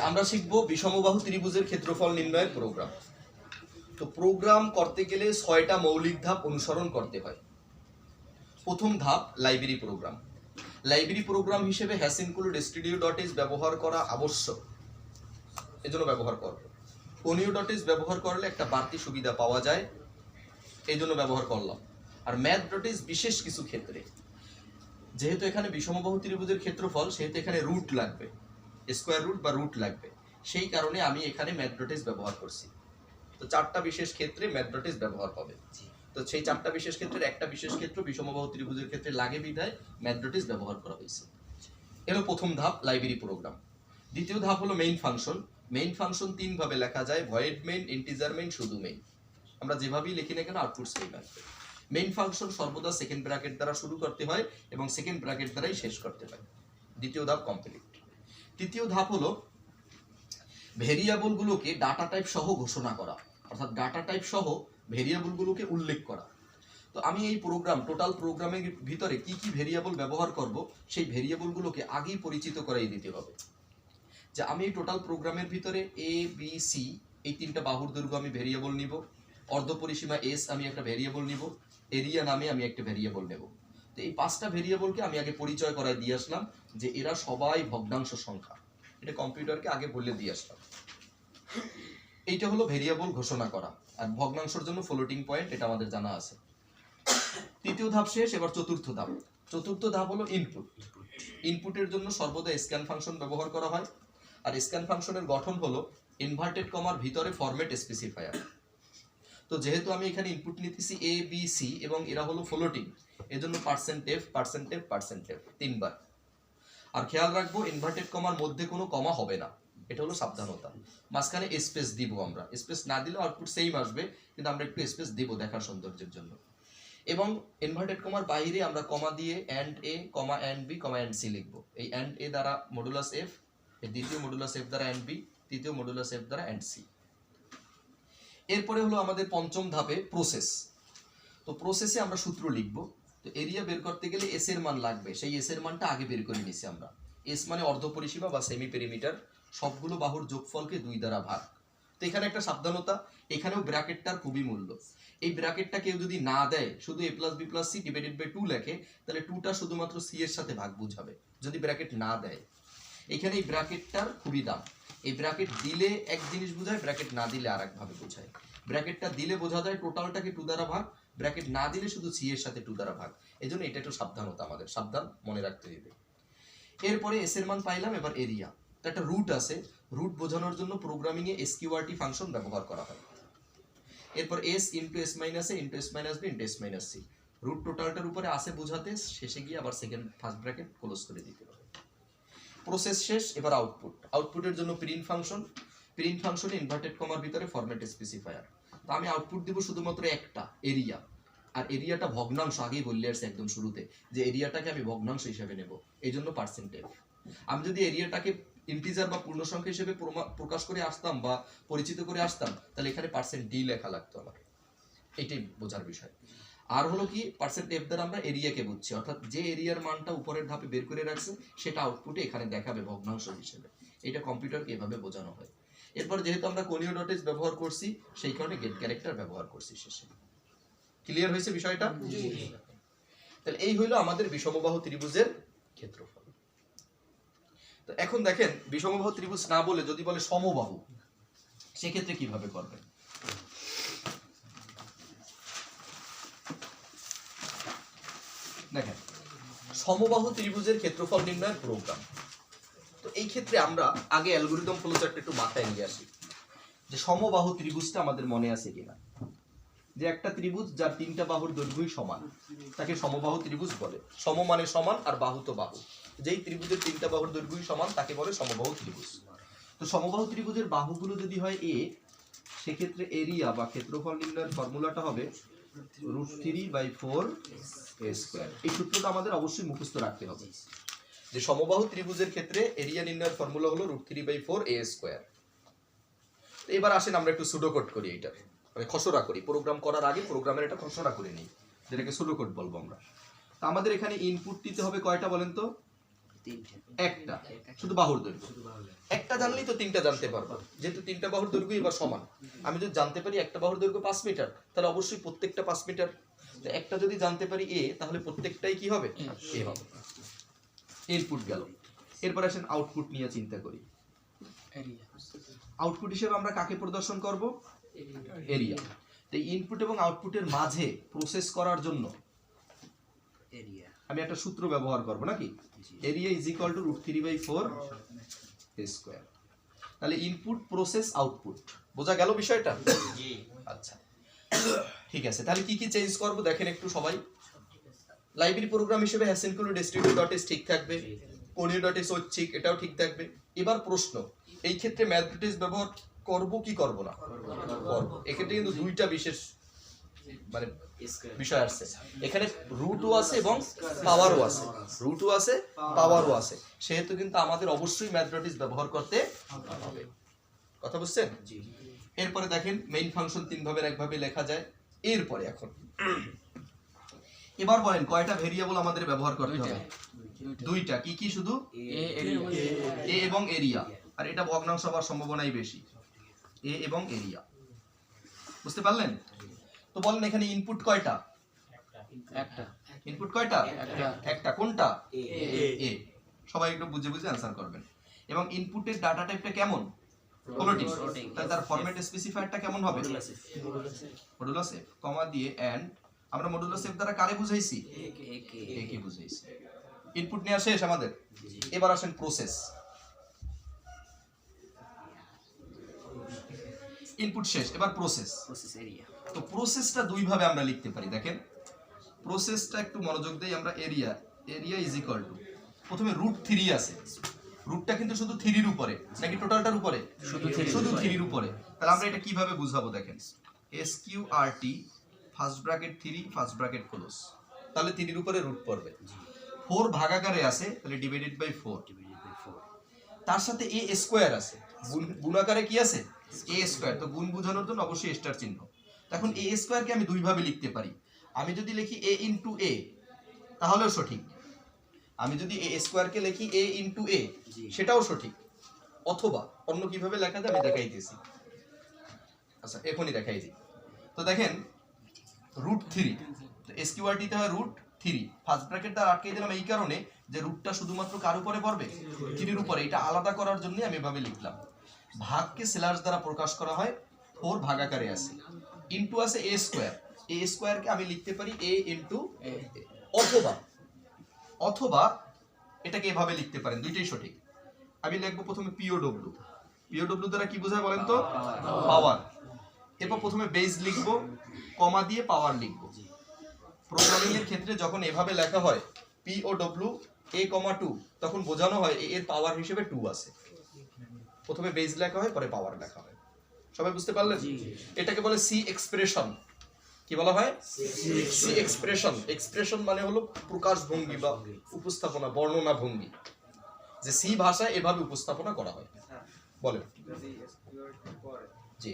আমরা শিখবো বিষমবাহু ত্রিভুজের ক্ষেত্রফল নির্ণয়ের প্রোগ্রাম। তো প্রোগ্রাম করতে গেলে 6টা মৌলিক ধাপ অনুসরণ করতে হয়। প্রথম ধাপ লাইব্রেরি প্রোগ্রাম। লাইব্রেরি প্রোগ্রাম হিসেবে hash-include-stdio.h ব্যবহার করা আবশ্যক, এজন্য ব্যবহার করব। conio.h ব্যবহার করলে একটা বাড়তি সুবিধা পাওয়া যায়, এই জন্য ব্যবহার করলাম। আর math.h বিশেষ কিছু ক্ষেত্রে, যেহেতু এখানে বিষমবাহু ত্রিভুজের ক্ষেত্রফল, সেহেতু এখানে রুট লাগবে, স্কোয়ার রুট বা রুট লাগবে, সেই কারণে আমি এখানে math.h ব্যবহার করছি। তো 4টা বিশেষ ক্ষেত্রে math.h ব্যবহার হবে। তো সেই 4টা বিশেষ ক্ষেত্রের একটা বিশেষ ক্ষেত্র বিষমবাহু ত্রিভুজের ক্ষেত্রে লাগে বিধায় math.h ব্যবহার করা হয়েছে। এলো প্রথম ধাপ লাইব্রেরি প্রোগ্রাম। দ্বিতীয় ধাপ হলো মেইন ফাংশন। মেইন ফাংশন 3 ভাবে লেখা যায়, ভয়েড মেইন, ইন্টিজার মেইন, শুধু মেইন। আমরা যেভাবেই লিখি না কেন আউটপুট সেম আসবে। মেইন ফাংশন সর্বদা সেকেন্ড ব্র্যাকেট দ্বারা শুরু করতে হয় এবং সেকেন্ড ব্র্যাকেট দ্বারাই শেষ করতে হয়। দ্বিতীয় ধাপ কমপ্লিট। তৃতীয় ধাপ হলো ভেরিয়েবলগুলোকে ডাটা টাইপ সহ ঘোষণা করা, অর্থাৎ ডাটা টাইপ সহ ভেরিয়েবলগুলোকে উল্লেখ করা। তো আমি এই প্রোগ্রাম, টোটাল প্রোগ্রামের ভিতরে কি কি ভেরিয়েবল ব্যবহার করব, সেই ভেরিয়েবলগুলোকে আগেই পরিচিত করাই দিতে হবে। যে আমি এই টোটাল প্রোগ্রামের ভিতরে এ বি সি এই 3টা বাহুর দৈর্ঘ্য আমি ভেরিয়েবল নিব, অর্ধপরিসীমা এস আমি একটা ভেরিয়েবল নিব, এরিয়া নামে আমি একটা ভেরিয়েবল নেব। তো এই 5টা ভেরিয়েবলকে আমি আগে পরিচয় করায় দিয়ে আসলাম যে এরা সবাই ভগ্নাংশ সংখ্যা, এটা কম্পিউটারকে আগে বলে দিয়ে আসলাম। এইটা হলো ভেরিয়েবল ঘোষণা করা। আর ভগ্নাংশের জন্য ফ্লোটিং পয়েন্ট, এটা আমাদের জানা আছে। তৃতীয় ধাপ শেষ, এবার চতুর্থ ধাপ। চতুর্থ ধাপ হলো ইনপুট। ইনপুটের জন্য সর্বদা স্ক্যান ফাংশন ব্যবহার করা হয়। আর স্ক্যান ফাংশনের গঠন হলো ইনভার্টেড কমার ভিতরে ফরম্যাট স্পেসিফায়ার। তো যেহেতু আমি এখানে ইনপুট নিতেছি এ বি সি এবং এরা হলো ফ্লোটিং, এজন্য %f %f %f 3বার। আর খেয়াল রাখবো ইনভার্টেড কমার মধ্যে কোনো কমা হবে না, এটা হলো সাবধানতা। মাঝখানে স্পেস দিব, আমরা স্পেস না দিলে আউটপুট সেম আসবে, কিন্তু আমরা একটু স্পেস দিব দেখার সৌন্দর্যের জন্য। এবং ইনভার্টেড কমার বাইরে আমরা কমা দিয়ে and A comma and B comma and C লিখবো। এই এন্ড এ দ্বারা মডুলাস এফ, এই দ্বিতীয় মডুলাস এফ দ্বারা এন্ড বি, তৃতীয় মডুলাস এফ দ্বারা এন্ড সি। এরপরে হলো আমাদের পঞ্চম ধাপে প্রসেস। তো প্রসেসে আমরা সূত্র লিখব। তো এরিয়া বের করতে গেলে এস এর মান লাগবে, সেই এস এর মানটা আগে বের করে নিছি আমরা। এস মানে অর্ধ পরিসীমা বা সেমি পেরিমিটার, সবগুলো বাহুর যোগফলকে 2 দ্বারা ভাগ। তো এখানে একটা সাবধানতা, এখানেও ব্র্যাকেটটার খুবই মূল্য। এই ব্র্যাকেটটা কেউ যদি না দেয়, শুধু a + b + c divided by 2 লেখে, তাহলে 2টা শুধুমাত্র c এর সাথে ভাগ বুঝাবে, যদি ব্র্যাকেট না দেয়। এখানে এই ব্র্যাকেটটার খুবই দাম। এই ব্র্যাকেট দিলে এক জিনিস বোঝায়, ব্র্যাকেট না দিলে আরেক ভাবে বোঝায়। ব্র্যাকেটটা দিলে বোঝা যায় টোটালটাকে 2 দ্বারা ভাগ, ব্র্যাকেট না দিলে শুধু c এর সাথে 2 দ্বারা ভাগ। এজন্য এটা একটু সাবধানতা, আমাদের সাবধান মনে রাখতে হবে। এরপরে এস এর মান পাইলাম, এবার এরিয়া। তো একটা রুট আছে, রুট বোঝানোর জন্য প্রোগ্রামিং এ এসকিউআরটি ফাংশন ব্যবহার করা হয়। এরপর s into s minus a into s minus b into s minus c, root টোটালটার উপরে আসে বোঝাতে শেষে গিয়ে আবার সেকেন্ড ফার্স্ট ব্র্যাকেট ক্লোজ করে দিতে হবে। প্রসেস শেষ, এবার আউটপুট। আউটপুটের জন্য প্রিন্ট ফাংশন, প্রিন্ট ফাংশনে ইনভার্টেড কমার ভিতরে ফরম্যাট স্পেসিফায়ার। তো আমি আউটপুট দিব শুধুমাত্র একটা, এরিয়া। আর এরিয়াটা ভগ্নাংশ, আগেই বললে আসছে একদম শুরুতে যে এরিয়াটাকে আমি ভগ্নাংশ হিসেবে নেব, এই জন্য পার্সেন্টেজ। আমি যদি এরিয়াটাকে ইন্টিজার বা পূর্ণ সংখ্যা হিসেবে প্রকাশ করে আসতাম বা পরিচিত করে আসতাম, তাহলে এখানে %d লেখা লাগতো আমার। এটাই বোঝার বিষয়। আর হলো কি, %f দ্বারা আমরা এরিয়াকে বুঝছি, অর্থাৎ যে এরিয়ার মানটা উপরের ধাপে বের করে রাখছে সেটা আউটপুটে এখানে দেখাবে ভগ্নাংশ হিসেবে। এটা কম্পিউটারকে এভাবে বোঝানো হয়। এরপর যেহেতু আমরা কোনীয় ডটেজ ব্যবহার করছি, সেই কারণে গেট ক্যারেক্টার ব্যবহার করছি শেষে। ক্লিয়ার হয়েছে বিষয়টা? তাহলে এই হইলো আমাদের বিষমবাহু ত্রিভুজের ক্ষেত্রফল। তো এখন দেখেন, বিষমবাহু ত্রিভুজ না বলে যদি বলে সমবাহু, সেক্ষেত্রে কিভাবে করবেন? দেখেন, সমবাহু ত্রিভুজের ক্ষেত্রফল নির্ণয়ের প্রোগ্রাম। তো এই ক্ষেত্রে আমরা আগে অ্যালগরিদম ফ্লোচার্ট একটু মাথায় নিয়ে আসি, যে সমবাহু ত্রিভুজটা আমাদের মনে আছে কিনা। যে একটা ত্রিভুজ যার 3টা বাহুর দৈর্ঘ্যই সমান, তাকে সমবাহু ত্রিভুজ বলে। সম মানে সমান, আর বাহু তো বাহু। যেই ত্রিভুজের 3টা বাহুর দৈর্ঘ্যই সমান তাকে বলে সমবাহু ত্রিভুজ। তো সমবাহু ত্রিভুজের বাহুগুলো যদি হয় a, সেক্ষেত্রে এরিয়া বা ক্ষেত্রফল নির্ণয়ের ফর্মুলাটা হবে √3/4 a²। এই সূত্রটা আমাদের অবশ্যই মুখস্থ রাখতে হবে, যে সমবাহু ত্রিভুজের ক্ষেত্রে এরিয়া নির্ণয়ের ফর্মুলা হলো √3/4 a²। এবার আসেন আমরা একটু সুডোকোড করি, এইটা মানে খসড়া করি। প্রোগ্রাম করার আগে প্রোগ্রামের এটা খসড়া করে নিই, যেটাকে সুডোকোড বলবো আমরা। তা আমাদের এখানে ইনপুট দিতে হবে কয়টা বলেন তো? একটা, শুধু বাহুর দৈর্ঘ্য। একটা জানলেই তো 3টা জানতে পারবো, যেহেতু 3টা বাহুর দৈর্ঘ্য এবার সমান। আমি যদি জানতে পারি একটা বাহুর দৈর্ঘ্য 5 মিটার, তাহলে অবশ্যই প্রত্যেকটা 5 মিটার। একটা যদি জানতে পারি a, তাহলে প্রত্যেকটাই কি হবে? a হবে। ইনপুট গেল। এরপর আসেন আউটপুট নিয়ে চিন্তা করি। আউটপুট হিসেবে আমরা কাকে প্রদর্শন করব? এরিয়া। তো ইনপুট এবং আউটপুটের মাঝে প্রসেস করার জন্য আমি একটা সূত্র ব্যবহার করব নাকি, এরিয়া = √3/4 a²। তাহলে ইনপুট, প্রসেস, আউটপুট। বোঝা গেল বিষয়টা? আচ্ছা, ঠিক আছে। তাহলে কি কি চেঞ্জ করব দেখেন একটু সবাই। লাইব্রেরি প্রোগ্রাম হিসেবে হ্যাসেনকুলো ডেস্টিটিউট ডটেস ঠিক থাকবে, কোনীয় ডটেস ঐচ্ছিক, এটাও ঠিক থাকবে। এবার প্রশ্ন, এই ক্ষেত্রে ম্যাথমেটিক্স ব্যবহার করব কি করব না? করব। এক্ষেত্রে কিন্তু 2টা বিশেষ মানে বিষয় আছে। এখানে রুটও আছে এবং পাওয়ারও আছে, রুটও আছে, পাওয়ারও আছে। সেহেতু কিন্তু আমাদের অবশ্যই ম্যাথমেটিক্স ব্যবহার করতে হবে। কথা বুঝছেন? এরপরে দেখেন, মেইন ফাংশন 3 ভাবের একভাবে লেখা যায়। এরপরে এখন এবার বলেন কয়টা ভেরিয়েবল আমাদের ব্যবহার করতে হবে? 2টা। কি কি? শুধু a এবং এরিয়া। আর এটা ভগ্নাংশ হওয়ার সম্ভাবনাই বেশি, a এবং এরিয়া। বুঝতে পারলেন? তো বলেন এখানে ইনপুট কয়টা? একটা। ইনপুট কয়টা? একটা। কোনটা? a। সবাই একটু বুঝে বুঝে অ্যানসার করবেন। এবং ইনপুটের ডাটা টাইপটা কেমন? ফ্লোটিং। তাহলে তার ফরম্যাট স্পেসিফায়ারটা কেমন হবে? মডুলাস f, কমা দিয়ে এন্ড। আমরা মডুলাস f দ্বারা কারে বুঝাইছি? a K বুঝাইছি। ইনপুট নেওয়া শেষ আমাদের। এবার আসেন প্রসেস। ইনপুট শেষ, এবার প্রসেস। এরিয়া। তো প্রসেসটা 2 ভাবে আমরা লিখতে পারি। দেখেন, প্রসেসটা একটু মনোযোগ দেই আমরা। এরিয়া = প্রথমে √3 আছে। রুটটা কিন্তু শুধু 3 এর উপরে নাকি টোটালটার উপরে? শুধু 3 এর উপরে। তাহলে আমরা এটা কিভাবে বুঝাবো দেখেন, SQRT first bracket 3 first bracket close. তাহলে 3 এর উপরে রুট পড়বে। 4 ভাগাকারে আছে, তাহলে ডিভাইডেড বাই 4। তার সাথে a² আছে, গুণাকারে কি আছে? এ স্কোয়ার, তো গুণ বোঝানোর জন্য অবশ্যই স্টার চিহ্ন। এখন এ স্কোয়ারকে আমি দুইভাবে লিখতে পারি। আমি যদি লিখি এ ইন্টু এ তাহলেও সঠিক, আমি যদি এ স্কোয়ারকে লিখি এ ইন্টু এ সেটাও সঠিক, অথবা অন্য কিভাবে লেখা যায় আমি দেখাই দিয়েছি। আচ্ছা এখনই দেখাই দিই। তো দেখেন √3, তো এসকিউআরটিতে হয় √3, ফার্স্ট ব্র্যাকেট দ্বারা আটকে দিলাম এই কারণে যে রুটটা শুধুমাত্র কার উপরে পড়বে, 3 এর উপরে। এটা আলাদা করার জন্য আমি এভাবে লিখলাম। ভাগকে স্ল্যাশ দ্বারা প্রকাশ করা হয়, 4 ভাগাকারে আছে, ইনটু আছে এ স্কোয়ার, এ স্কোয়ারকে আমি লিখতে পারি এ ইনটু এ, অথবা অথবা এটাকে এভাবে লিখতে পারেন, দুইটাই সঠিক। আমি লিখবো প্রথমে পিওডব্লিউ, পিওডব্লিউ দ্বারা কি বোঝায় বলেন তো, পাওয়ার। এরপর প্রথমে বেস লিখবো, কমা দিয়ে পাওয়ার লিখবো। প্রোগ্রামিং এর ক্ষেত্রে যখন এভাবে লেখা হয় পিওডব্লিউ a, 2, তখন বোঝানো হয় এর পাওয়ার হিসেবে 2 আছে। প্রথমে বেস লেখা হয়, পরে পাওয়ার লেখা হয়। সবাই বুঝতে পারলেন? এটাকে বলে সি এক্সপ্রেশন। কি বলা হয়? C expression. এক্সপ্রেশন মানে হলো প্রকাশ ভঙ্গি বা উপস্থাপনা, বর্ণনা ভঙ্গি, যে সি ভাষায় এভাবে উপস্থাপনা করা হয়। বলেন। জি,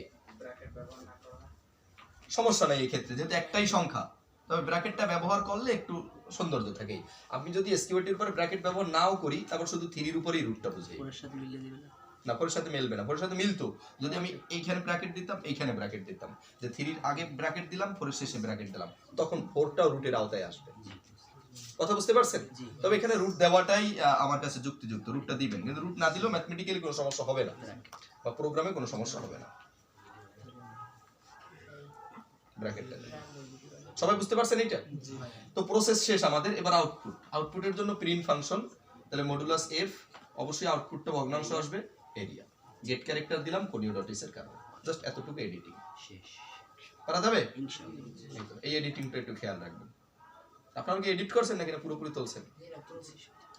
সমস্যা নাই এই ক্ষেত্রে, যেহেতু একটাই সংখ্যা, তবে ব্র্যাকেটটা ব্যবহার করলে একটু সৌন্দর্য থাকে। আমি যদি এসকিউআরটির উপরে ব্র্যাকেট ব্যবহার নাও করি, তারপর শুধু 3 এর উপরেই রুটটা বুঝাই, না পরের সাথে মিলবে না। পরের সাথে মিলতো যদি আমি এইখানে ব্র্যাকেট দিতাম, এইখানে ব্র্যাকেট দিতাম, যে 3 এর আগে ব্র্যাকেট দিলাম, পরের শেষে ব্র্যাকেট দিলাম, তখন 4টাও রুটের আওতায় আসবে। কথা বুঝতে পারছেন? তবে এখানে রুট দেওয়াটাই আমার কাছে যুক্তিযুক্ত, রুটটা দিবেন, কিন্তু রুট না দিলেও ম্যাথমেটিক্যালি কোনো সমস্যা হবে না, বা প্রোগ্রামে কোনো সমস্যা হবে না। ব্র্যাকেটটা সবাই বুঝতে পারছেন এটা? তো প্রসেস শেষ আমাদের। এবার আউটপুট। আউটপুটের জন্য প্রিন্ট ফাংশন, তাহলে মডুলাস এফ, অবশ্যই আউটপুটটা ভগ্নাংশ আসবে, এরিয়া, গেট ক্যারেক্টার দিলাম কোনিও ডটিস এর কারণে। জাস্ট এতটুকু এডিটিং শেষ, করা যাবে ইনশাআল্লাহ। এই এডিটিংটা একটু খেয়াল রাখবেন। আপনারা কি এডিট করছেন নাকি না পুরোপুরি তুলছেন?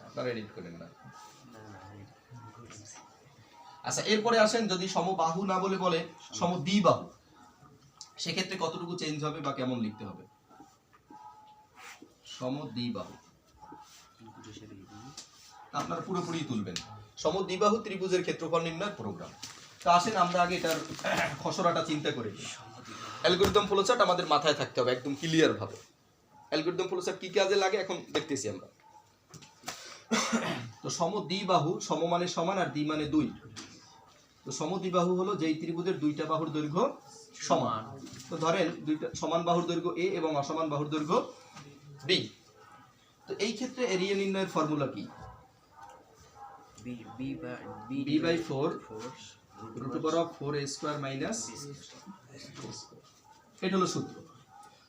আপনারা এডিট করেন না। আচ্ছা এরপরে আসেন, যদি সমবাহু না বলে বলে সমদ্বিবাহু, সেক্ষেত্রে কতটুকু চেঞ্জ হবে বা কেমন লিখতে হবে? সমদ্বিবাহু আপনারা পুরোপুরি তুলবেন। সমদ্বিবাহু ত্রিভুজের ক্ষেত্রফল নির্ণয়ের প্রোগ্রাম। তো আসেন আমরা আগে এটার খসড়াটা চিন্তা করি। অ্যালগরিদম ফ্লোচার্ট আমাদের মাথায় থাকতে হবে একদম ক্লিয়ার ভাবে। অ্যালগরিদম ফ্লোচার্ট কি কাজে লাগে এখন দেখতেছি আমরা। তো সমদ্বিবাহু, সম মানে সমান আর দ্বি মানে 2। তো সমদ্বিবাহু হলো যেই ত্রিভুজের দুইটা বাহুর দৈর্ঘ্য সমান। তো ধরেন দুইটা সমান বাহুর দৈর্ঘ্য এ এবং অসমান বাহুর দৈর্ঘ্য বি। তো এই ক্ষেত্রে এরিয়া নির্ণয়ের ফর্মুলা কি? b/4 √4a² এটা হলো সূত্র।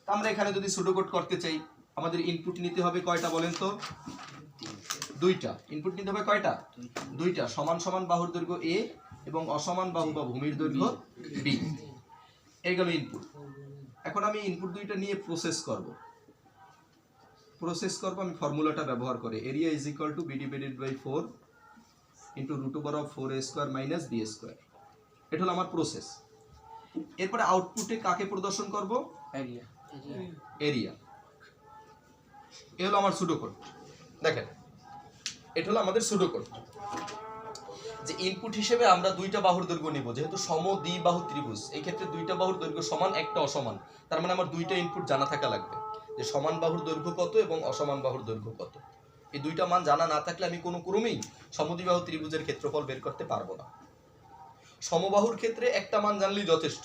তো আমরা এখানে যদি সুডোকোড করতে চাই, আমাদের ইনপুট নিতে হবে কয়টা বলেন তো? 2টা। ইনপুট নিতে হবে কয়টা? 2টা। সমান সমান বাহুর দৈর্ঘ্য এ এবং অসমান বাহু বা ভূমির দৈর্ঘ্য বি। এই গেল ইনপুট। এখন আমি ইনপুট 2টা নিয়ে প্রসেস করব আমি ফর্মুলাটা ব্যবহার করে, area is equal two b/4 into √4a² - b²। এটা হলো আমার প্রসেস। এরপরে আউটপুটে কাকে প্রদর্শন করব? এরিয়া। এ হলো আমার সুডোকোড। দেখেন এটা হলো আমাদের সুডোকোড, যে ইনপুট হিসেবে আমরা 2টা বাহুর দৈর্ঘ্য নিব। যেহেতু সমদ্বিবাহু ত্রিভুজ, এই ক্ষেত্রে 2টা বাহুর দৈর্ঘ্য সমান, একটা অসমান, তার মানে আমার 2টা ইনপুট জানা থাকা লাগবে, যে সমান বাহুর দৈর্ঘ্য কত এবং অসমান বাহুর দৈর্ঘ্য কত। এই 2টা মান জানা না থাকলে আমি কোনো ক্রমেই সমদ্বিবাহু ত্রিভুজের ক্ষেত্রফল বের করতে পারবো না। সমবাহুর ক্ষেত্রে একটা মান জানলেই যথেষ্ট,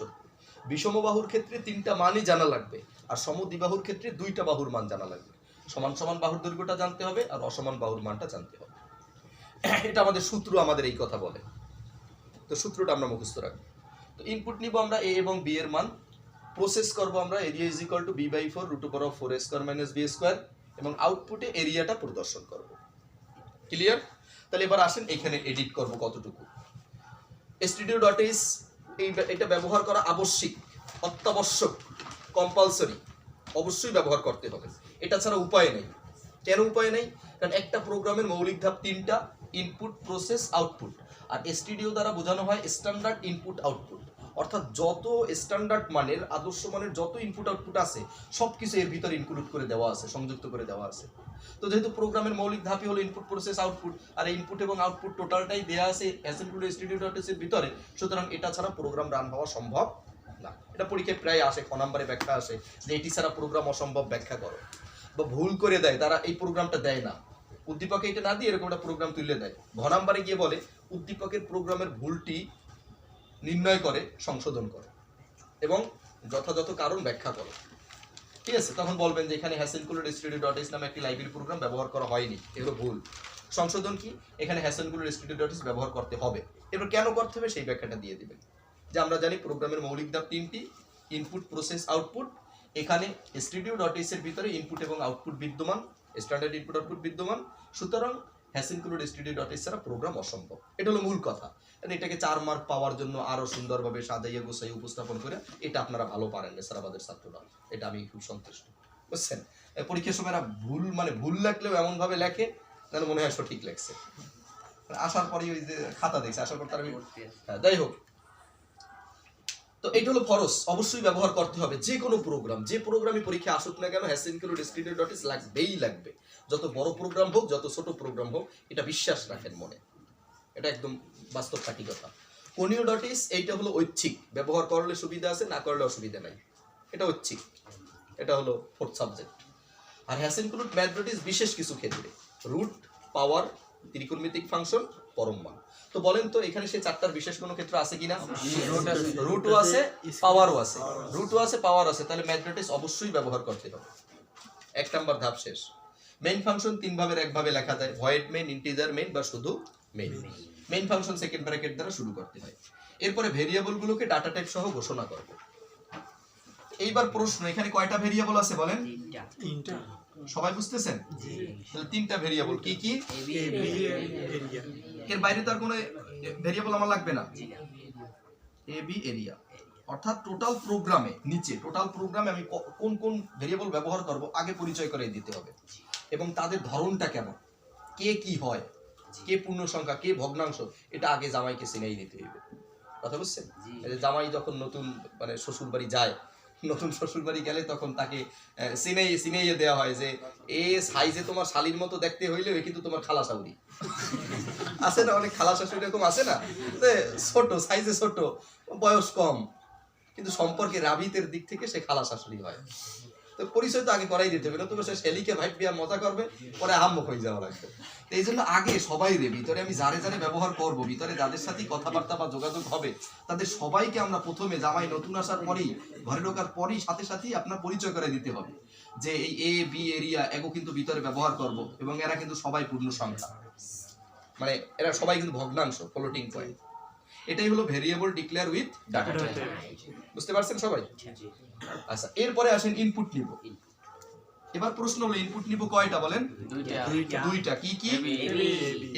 বিষমবাহুর ক্ষেত্রে 3টা মানই জানা লাগবে, আর সমদ্বিবাহুর ক্ষেত্রে 2টা বাহুর মান জানা লাগবে। সমান সমান বাহুর দৈর্ঘ্যটা জানতে হবে আর অসমান বাহুর মানটা জানতে হবে। এটা আমাদের সূত্র, আমাদের এই কথা বলে। তো সূত্রটা আমরা মুখস্থ রাখবো। তো ইনপুট নিব আমরা এ এবং বি এর মান, প্রসেস করব আমরা area is equal two b/4 √4a² - b² এবং আউটপুটে এরিয়াটা প্রদর্শন করব। ক্লিয়ার? তাহলে এবার আসেন এখানে এডিট করব কতটুকু। studio.h এটা ব্যবহার করা আবশ্যিক, অত্যাবশ্যক, কম্পালসরি, অবশ্যই ব্যবহার করতে হবে। এটা ছাড়া উপায় নেই। কেন উপায় নেই? কারণ একটা প্রোগ্রামের মৌলিক ধাপ 3টা, ইনপুট, প্রসেস, আউটপুট। আর স্টুডিও দ্বারা বোঝানো হয় স্ট্যান্ডার্ড ইনপুট আউটপুট। অর্থাৎ যত স্ট্যান্ডার্ড মানের আদর্শ মানের যত ইনপুট আউটপুট আছে সব কিছু এর ভিতরে ইনক্লুড করে দেওয়া আছে, সংযুক্ত করে দেওয়া আছে। তো যেহেতু প্রোগ্রামের মৌলিক ধাপই হলো ইনপুট প্রসেস আউটপুট, আর ইনপুট এবং আউটপুট টোটালটাই দেওয়া আছে HSM এর ভিতরে, সুতরাং এটা ছাড়া প্রোগ্রাম রান হওয়া সম্ভব না। এটা পরীক্ষায় প্রায় আসে, খ নম্বরে ব্যাখ্যা আসে যে এটি ছাড়া প্রোগ্রাম অসম্ভব, ব্যাখ্যা করো। বা ভুল করে দেয়, তারা এই প্রোগ্রামটা দেয় না, উদ্দীপকে এটা না দিয়ে এরকম একটা প্রোগ্রাম তুলে দেয়, ঘ নম্বরে গিয়ে বলে উদ্দীপকের প্রোগ্রামের ভুলটি নির্ণয় করে সংশোধন করে এবং যথাযথ কারণ ব্যাখ্যা করো। ঠিক আছে, তখন বলবেন যে এখানে hasencolored.studio.h নামে একটি লাইব্রেরি প্রোগ্রাম ব্যবহার করা হয়নি, এগুলো ভুল। সংশোধন কি, এখানে hasencolored.studio.h ব্যবহার করতে হবে। এবার কেন করতে হবে সেই ব্যাখ্যাটা দিয়ে দিবেন। যে আমরা জানি প্রোগ্রামের মৌলিক ধাপ তিনটি, ইনপুট প্রসেস আউটপুট। এখানে studio.h এর ভিতরে ইনপুট এবং আউটপুট বিদ্যমান, স্ট্যান্ডার্ড ইনপুট আউটপুট বিদ্যমান, সুতরাং hasencolored.studio.h ছাড়া প্রোগ্রাম অসম্ভব। এটা হলো মূল কথা। এটাকে 4 মার্ক পাওয়ার জন্য আরো সুন্দরভাবে সাজাইয়া গোছাইয়া উপস্থাপন করে এটা আপনারা ভালো পারেন নেসারাবাদের ছাত্ররা, এটা আমি খুব সন্তুষ্ট। বুঝছেন, পরীক্ষার সময় ভুল মানে ভুল লেখলেও এমন ভাবে লেখে যেন মনে হয় সঠিক লেখছে। আসার পরে ওই যে খাতা দেখছে, আসার পর তার যাই হোক। তো এটা হলো ফরজ, অবশ্যই ব্যবহার করতে হবে যে কোনো প্রোগ্রাম, যে প্রোগ্রামই পরীক্ষা আসুক না কেন hasencolored.studio.h লাগবেই লাগবে। যত বড় প্রোগ্রাম হোক, যত ছোট প্রোগ্রাম হোক, এটা বিশ্বাস রাখেন মনে, এটা একদম বাস্তব খাঁটি কথা। conio.h এইটা হলো ঐচ্ছিক, ব্যবহার করলে সুবিধা আছে, না করলে অসুবিধা নাই, এটা ঐচ্ছিক, এটা হলো 4th সাবজেক্ট। আর hasencolored math.h বিশেষ কিছু ক্ষেত্রে রুট, পাওয়ার, ত্রিকোণমিতিক ফাংশন, পরম মান। তো বলেন তো এখানে সেই 4টার বিশেষ কোনো ক্ষেত্র আছে কিনা? রুটও আছে, পাওয়ারও আছে, রুটও আছে, পাওয়ার আছে, তাহলে math.h অবশ্যই ব্যবহার করতে হবে। 1 নাম্বার ধাপ শেষ। মেইন ফাংশন 3 ভাবের 1 ভাবে লেখা যায়, ভয়েড মেইন, ইন্টিজার মেইন বা শুধু main. Main function second bracket দ্বারা শুরু করতে হয়। এরপরে ভেরিয়েবল গুলোকে ডাটা টাইপ সহ ঘোষণা করব। এইবার প্রশ্ন, এখানে কয়টা ভেরিয়েবল আছে বলেন? 3টা। সবাই বুঝতেছেন? জি। তাহলে 3টা ভেরিয়েবল কি কি? এর বাইরে তার কোনো ভেরিয়েবল আমার লাগবে না। এ বি এরিয়া, অর্থাৎ টোটাল প্রোগ্রামে নিচে টোটাল প্রোগ্রামে আমি কোন কোন ভেরিয়েবল ব্যবহার করব আগে পরিচয় করে দিতে হবে, এবং তাদের ধরনটা কেমন, কে কি হয়, কে পূর্ণ সংখ্যা, কে ভগ্নাংশ, এটা আগে জামাইকে চিনাই দিতে হবে। কথা বুঝছেন? জামাই যখন নতুন মানে শ্বশুর বাড়ি যায়, নতুন শ্বশুর বাড়ি গেলে তখন তাকে চিনাইয়ে দেওয়া হয় যে এ সাইজে তোমার শালির মতো দেখতে হইলে কিন্তু তোমার খালা শাশুড়ি আছে না, অনেক খালা শাশুড়ি এরকম আছে না, ছোট সাইজে, ছোট, বয়স কম, কিন্তু সম্পর্কে রাবিতের দিক থেকে সে খালা শাশুড়ি হয়। তো পরিচয় তো আগে করাই দিতে হবে, নতুবা সে শেলিকে ভাই বিয়া মজা করবে, পরে আহাম্মক হয়ে যাওয়া লাগবে। এই জন্য আগে সবাই রে ভিতরে আমি যারে যারে ব্যবহার করব, ভিতরে যাদের সাথে কথাবার্তা বা যোগাযোগ হবে তাদের সবাইকে আমরা প্রথমে জামাই নতুন আসার পরেই, ঘরে ঢোকার পরেই সাথে সাথেই আপনার পরিচয় করে দিতে হবে যে এই এ বি এরিয়া এগো কিন্তু ভিতরে ব্যবহার করব, এবং এরা কিন্তু সবাই পূর্ণ সংখ্যা, মানে এরা সবাই কিন্তু ভগ্নাংশ, ফ্লোটিং পয়েন্ট। এটাই হলো variable declare with data type. বুঝতে পারছেন সবাই? আচ্ছা, এরপরে আসেন ইনপুট নিব। এবার প্রশ্ন হলো ইনপুট নিব কয়টা বলেন? দুইটা। কি কি?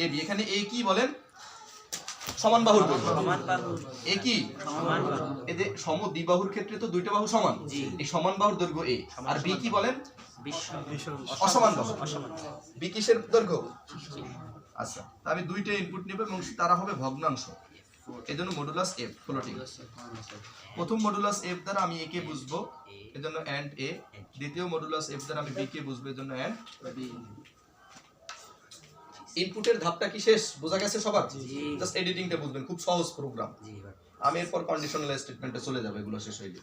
A B. এখানে এ কি বলেন? সমান বাহুর দৈর্ঘ্য। এ কি? এদের সমদ্বিবাহুর ক্ষেত্রে তো দুইটা বাহু সমান, এই সমান বাহুর দৈর্ঘ্য এ। আর বি কি বলেন? অসমান বাহু। বি কিসের দৈর্ঘ্য? আচ্ছা, আমি দুইটা ইনপুট নিব এবং তারা হবে ভগ্নাংশ, এজন্য মডুলাস এফ ফ্লোটিং। প্রথম মডুলাস এফ দ্বারা আমি এ কে বুঝবো, এজন্য এন্ড এ। দ্বিতীয় মডুলাস এফ দ্বারা আমি বি কে বুঝবো, এজন্য এন্ড বি। ইনপুটের ধাপটা কি শেষ? বোঝা গেছে সবার? জাস্ট এডিটিংটা বুঝবেন, খুব সহজ প্রোগ্রাম। আমি এরপর কন্ডিশনাল স্টেটমেন্টে চলে যাব, এগুলো শেষ হইলে।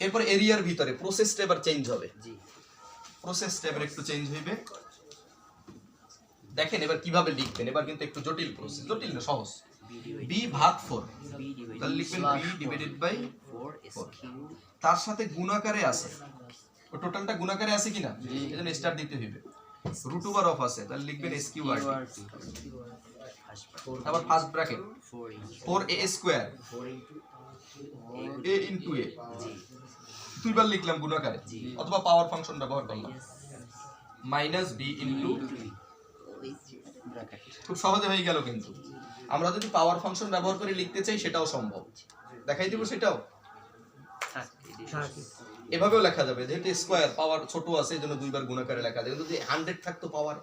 এরপর এরিয়ার ভিতরে প্রসেসটা এবার চেঞ্জ হবে, প্রসেসটা এবার একটু চেঞ্জ হইবে। দেখেন এবার কিভাবে লিখবেন, এবার কিন্তু একটু জটিল প্রসেস, জটিল না, সহজ। বি ভাগ 4, তাহলে লিখবেন বি ডিভাইডেড বাই 4। তার সাথে গুণাকারে আছে, ও টোটালটা গুণাকারে আছে কিনা, এজন্য স্টার দিতে হইবে। রুট ওভার অফ আছে, তাহলে লিখবেন এসকিউআর। আবার first bracket 4a square a into a, দুইবার লিখলাম গুণাকারে, অথবা পাওয়ার ফাংশন ব্যবহার করলাম, মাইনাস b ইনটু, খুব সহজে হয়ে গেল। কিন্তু আমরা যদি পাওয়ার ফাংশন ব্যবহার করে লিখতে চাই সেটাও সম্ভব, দেখাই দিব সেটাও। এভাবেও লেখা যাবে, যেহেতু স্কয়ার পাওয়ার ছোট আছে এই জন্য দুইবার গুণাকারে লেখা যায়। যদি 100 থাকতো পাওয়ার,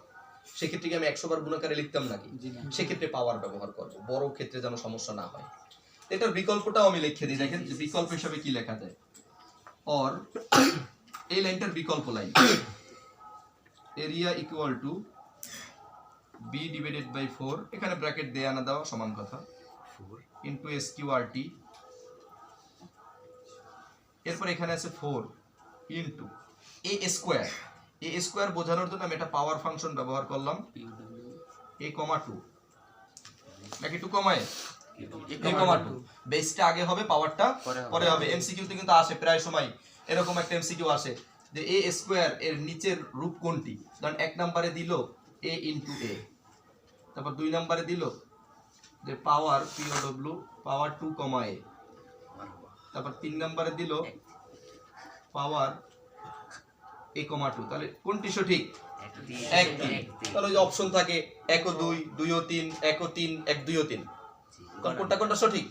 সেক্ষেত্রে কি আমি 100 বার গুণাকারে লিখতাম নাকি? সেক্ষেত্রে পাওয়ার ব্যবহার করবো, বড় ক্ষেত্রে যেন সমস্যা না হয়। এটার বিকল্পটাও আমি লিখে দিই, দেখেন যে বিকল্প হিসাবে কি লেখা যায়। অর এই লাইনটার বিকল্প লাইন, area equal to b divided by 4, এখানে ব্র্যাকেট দেয়া না দেওয়া সমান কথা, 4 ইনটু SQRT, এরপর এখানে আছে 4 into a square. a square বোঝানোর জন্য আমি একটা পাওয়ার ফাংশন ব্যবহার করলাম, a, 2 নাকি 2, a, 2। বেসটা আগে হবে, পাওয়ারটা পরে হবে। এমসিকিউ তে কিন্তু আসে প্রায় সময়, এরকম একটা এমসিকিউ আসে যে a স্কয়ার এর নিচের রূপ কোনটি। ধরেন 1 নম্বরে দিল a ইনটু a, তারপর 2 নম্বরে দিল যে পাওয়ার POW পাওয়ার 2, a, তারপর 3 নম্বরে দিল পাওয়ার a, 2। তাহলে কোনটি সঠিক? 1, 3। তাহলে ওই যে অপশন থাকে 1 ও 2, 2 ও 3, 1 ও 3, 1, 2 ও 3, কোনটা সঠিক?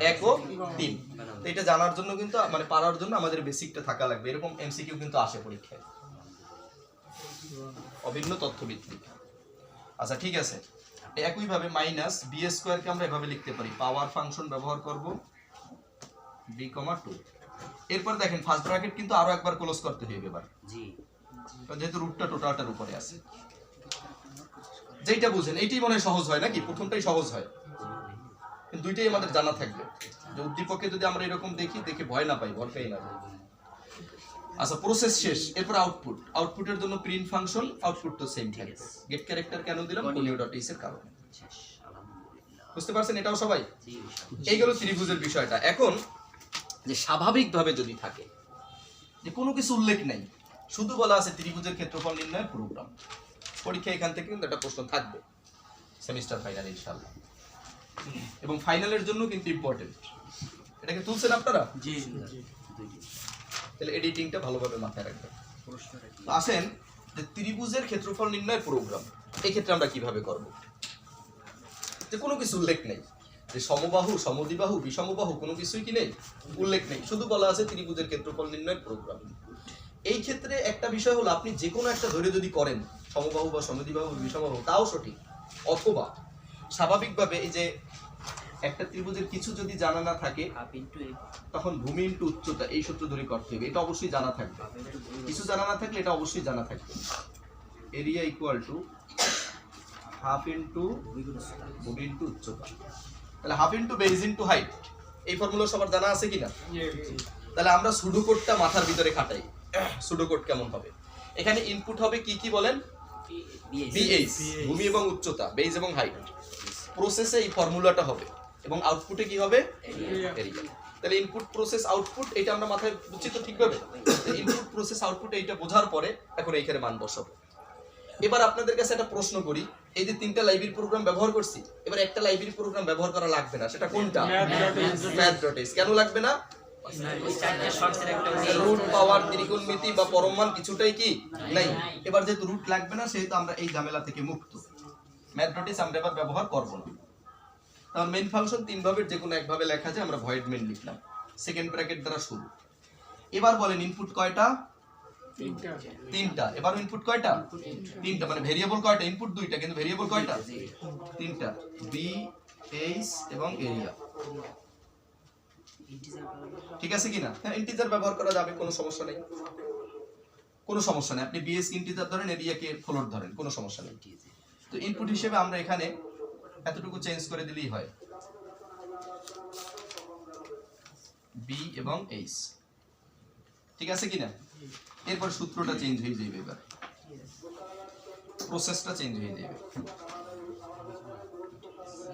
1 ও 3। তো এটা জানার জন্য কিন্তু মানে পারার জন্য আমাদের বেসিকটা থাকা লাগবে। এরকম এমসিকিউ কিন্তু আসে পরীক্ষায়, অভিন্ন তথ্য ভিত্তিক। আচ্ছা ঠিক আছে, একই ভাবে মাইনাস বি স্কয়ার কে আমরা এভাবে লিখতে পারি, পাওয়ার ফাংশন ব্যবহার করব b, 2। এরপর দেখেন ফার্স্ট ব্র্যাকেট কিন্তু আরো একবার ক্লোজ করতে হবে এবার, জি, যেহেতু রুটটা টোটালটার উপরে আছে। যেটা বুঝেন এইটাই মনে হয় সহজ হয় নাকি? প্রথমটাই সহজ হয়, কিন্তু দুইটাই আমাদের জানা থাকবে। যে উদ্দীপকে যদি আমরা এরকম দেখে ভয় না পাই, ভয় পাই না। আচ্ছা প্রসেস শেষ, এরপর আউটপুট। আউটপুটের জন্য প্রিন্ট ফাংশন, আউটপুট তো সেম থাকবে। গেট ক্যারেক্টার কেন দিলাম? conio.s এর কারণে। বুঝতে পারছেন এটাও সবাই? এই গেল ত্রিভুজের বিষয়টা। এখন যে স্বাভাবিকভাবে যদি থাকে যে কোনো কিছু উল্লেখ নাই, শুধু বলা আছে ত্রিভুজের ক্ষেত্রফল নির্ণয়ের প্রোগ্রাম, পরীক্ষা এখান থেকে কিন্তু একটা প্রশ্ন থাকবে সেমিস্টার ফাইনাল ইনশাআল্লাহ, এবং ফাইনালের জন্য কিন্তু ইম্পর্টেন্ট। এটাকে তুলছেন আপনারা? জি, তাহলে এডিটিংটা ভালোভাবে মাথায় রাখবেন। আসেন যে ত্রিভুজের ক্ষেত্রফল নির্ণয়ের প্রোগ্রাম, এই ক্ষেত্রে আমরা কিভাবে করব? যে কোনো কিছু উল্লেখ নেই, যে সমবাহু, সমদ্বিবাহু, বিষমবাহু কোনো কিছুই কি নেই, উল্লেখ নেই, শুধু বলা আছে ত্রিভুজের ক্ষেত্রফল নির্ণয়ের প্রোগ্রাম। এই ক্ষেত্রে একটা বিষয় হলো আপনি যে কোনো একটা ধরে যদি করেন, সমবাহু বা সমদ্বিবাহু, বিষমবাহু, তাও সঠিক। অথবা স্বাভাবিকভাবে এই যে একটা ত্রিভুজের কিছু যদি জানা না থাকে, তখন ভূমি ইনটু উচ্চতা এই সূত্র ধরে করতে হবে, এটা অবশ্যই জানা থাকবে। কিছু জানা না থাকলে এটা অবশ্যই জানা থাকবে। Area equal to half into ভূমি ইনটু উচ্চতা। তাহলে half into base into height, এই ফর্মুলা সবার জানা আছে কিনা? তাহলে আমরা সুডো কোডটা মাথার ভিতরে খাটাই। সুডো কোড কেমন হবে? এখানে ইনপুট হবে কি কি বলেন? বিএইচ, ভূমি এবং উচ্চতা, বেজ এবং হাইট। প্রসেসে এই ফর্মুলাটা হবে, এবং আউটপুটে কি হবে? এরিয়া। তাহলে ইনপুট প্রসেস আউটপুট, এটা আমরা মাথায় বুঝছি তো ঠিকভাবে? ইনপুট প্রসেস আউটপুট এইটা বোঝার পরে এখন এইখানে মান বসাবো। এবার আপনাদের কাছে একটা প্রশ্ন করি, এই যে 3টা লাইব্রেরি প্রোগ্রাম ব্যবহার করছি, এবার একটা লাইব্রেরি প্রোগ্রাম ব্যবহার করা লাগবে না, সেটা কোনটা? math.s। কেন লাগবে না? রুট, পাওয়ার, ত্রিকোণমিতি বা পরমমান কিছুটাই কি নাই। এবার যেহেতু রুট লাগবে না, সেহেতু আমরা এই ঝামেলা থেকে মুক্ত। math.s আমরা এবার ব্যবহার করব না। তাহলে মেইন ফাংশন 3 ভাবে যে কোনো একভাবে লেখা যায়, আমরা ভয়েড মেইন লিখলাম, সেকেন্ড ব্র্যাকেট দ্বারা শুরু। এবার বলেন ইনপুট কয়টা? 3টা। এবার ইনপুট কয়টা? 3টা। মানে ভেরিয়েবল কয়টা? ইনপুট 2টা, কিন্তু ভেরিয়েবল কয়টা? 3টা, বি, এইচ এবং এরিয়া। ঠিক আছে কিনা? হ্যাঁ, ইন্টিজার ব্যবহার করা যাবে, কোনো সমস্যা নেই, কোনো সমস্যা নেই। আপনি বিএস ইন্টিজার ধরেন, এরিয়াকে ফ্লোট ধরেন, কোনো সমস্যা নেই। তো ইনপুট হিসেবে আমরা এখানে এতটুকু চেঞ্জ করে দিলেই হয়, বি এবং এইচ। ঠিক আছে কিনা? এরপর সূত্রটা চেঞ্জ হয়ে যাবে, এবার প্রসেসটা চেঞ্জ হয়ে যাবে।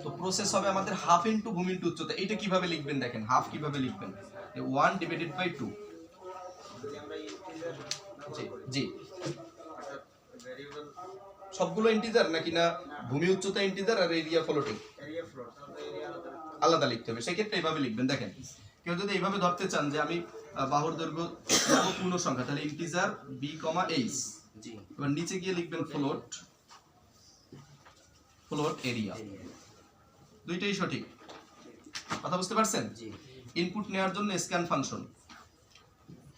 তো প্রসেস হবে আমাদের হাফ ইনটু ভূমি ইনটু উচ্চতা। এটা কিভাবে লিখবেন দেখেন, হাফ কিভাবে লিখবেন? 1 ডিভাইডেড বাই 2। জি জি, সবগুলো ইন্টিজার নাকি না ভূমি উচ্চতা ইন্টিজার আর এরিয়া ফ্লোটিং? আলাদা লিখতে হবে। সেক্ষেত্রে এইভাবে লিখবেন, দেখেন কেউ যদি এইভাবে ধরতে চান যে আমি বাহুর দৈর্ঘ্য পূর্ণ সংখ্যা, তাহলে ইন্টিজার বি, এইচ। এবার নিচে গিয়ে লিখবেন ফ্লোট, ফ্লোট এরিয়া। দুইটাই সঠিক, কথা বুঝতে পারছেন? ইনপুট নেওয়ার জন্য স্ক্যান ফাংশন,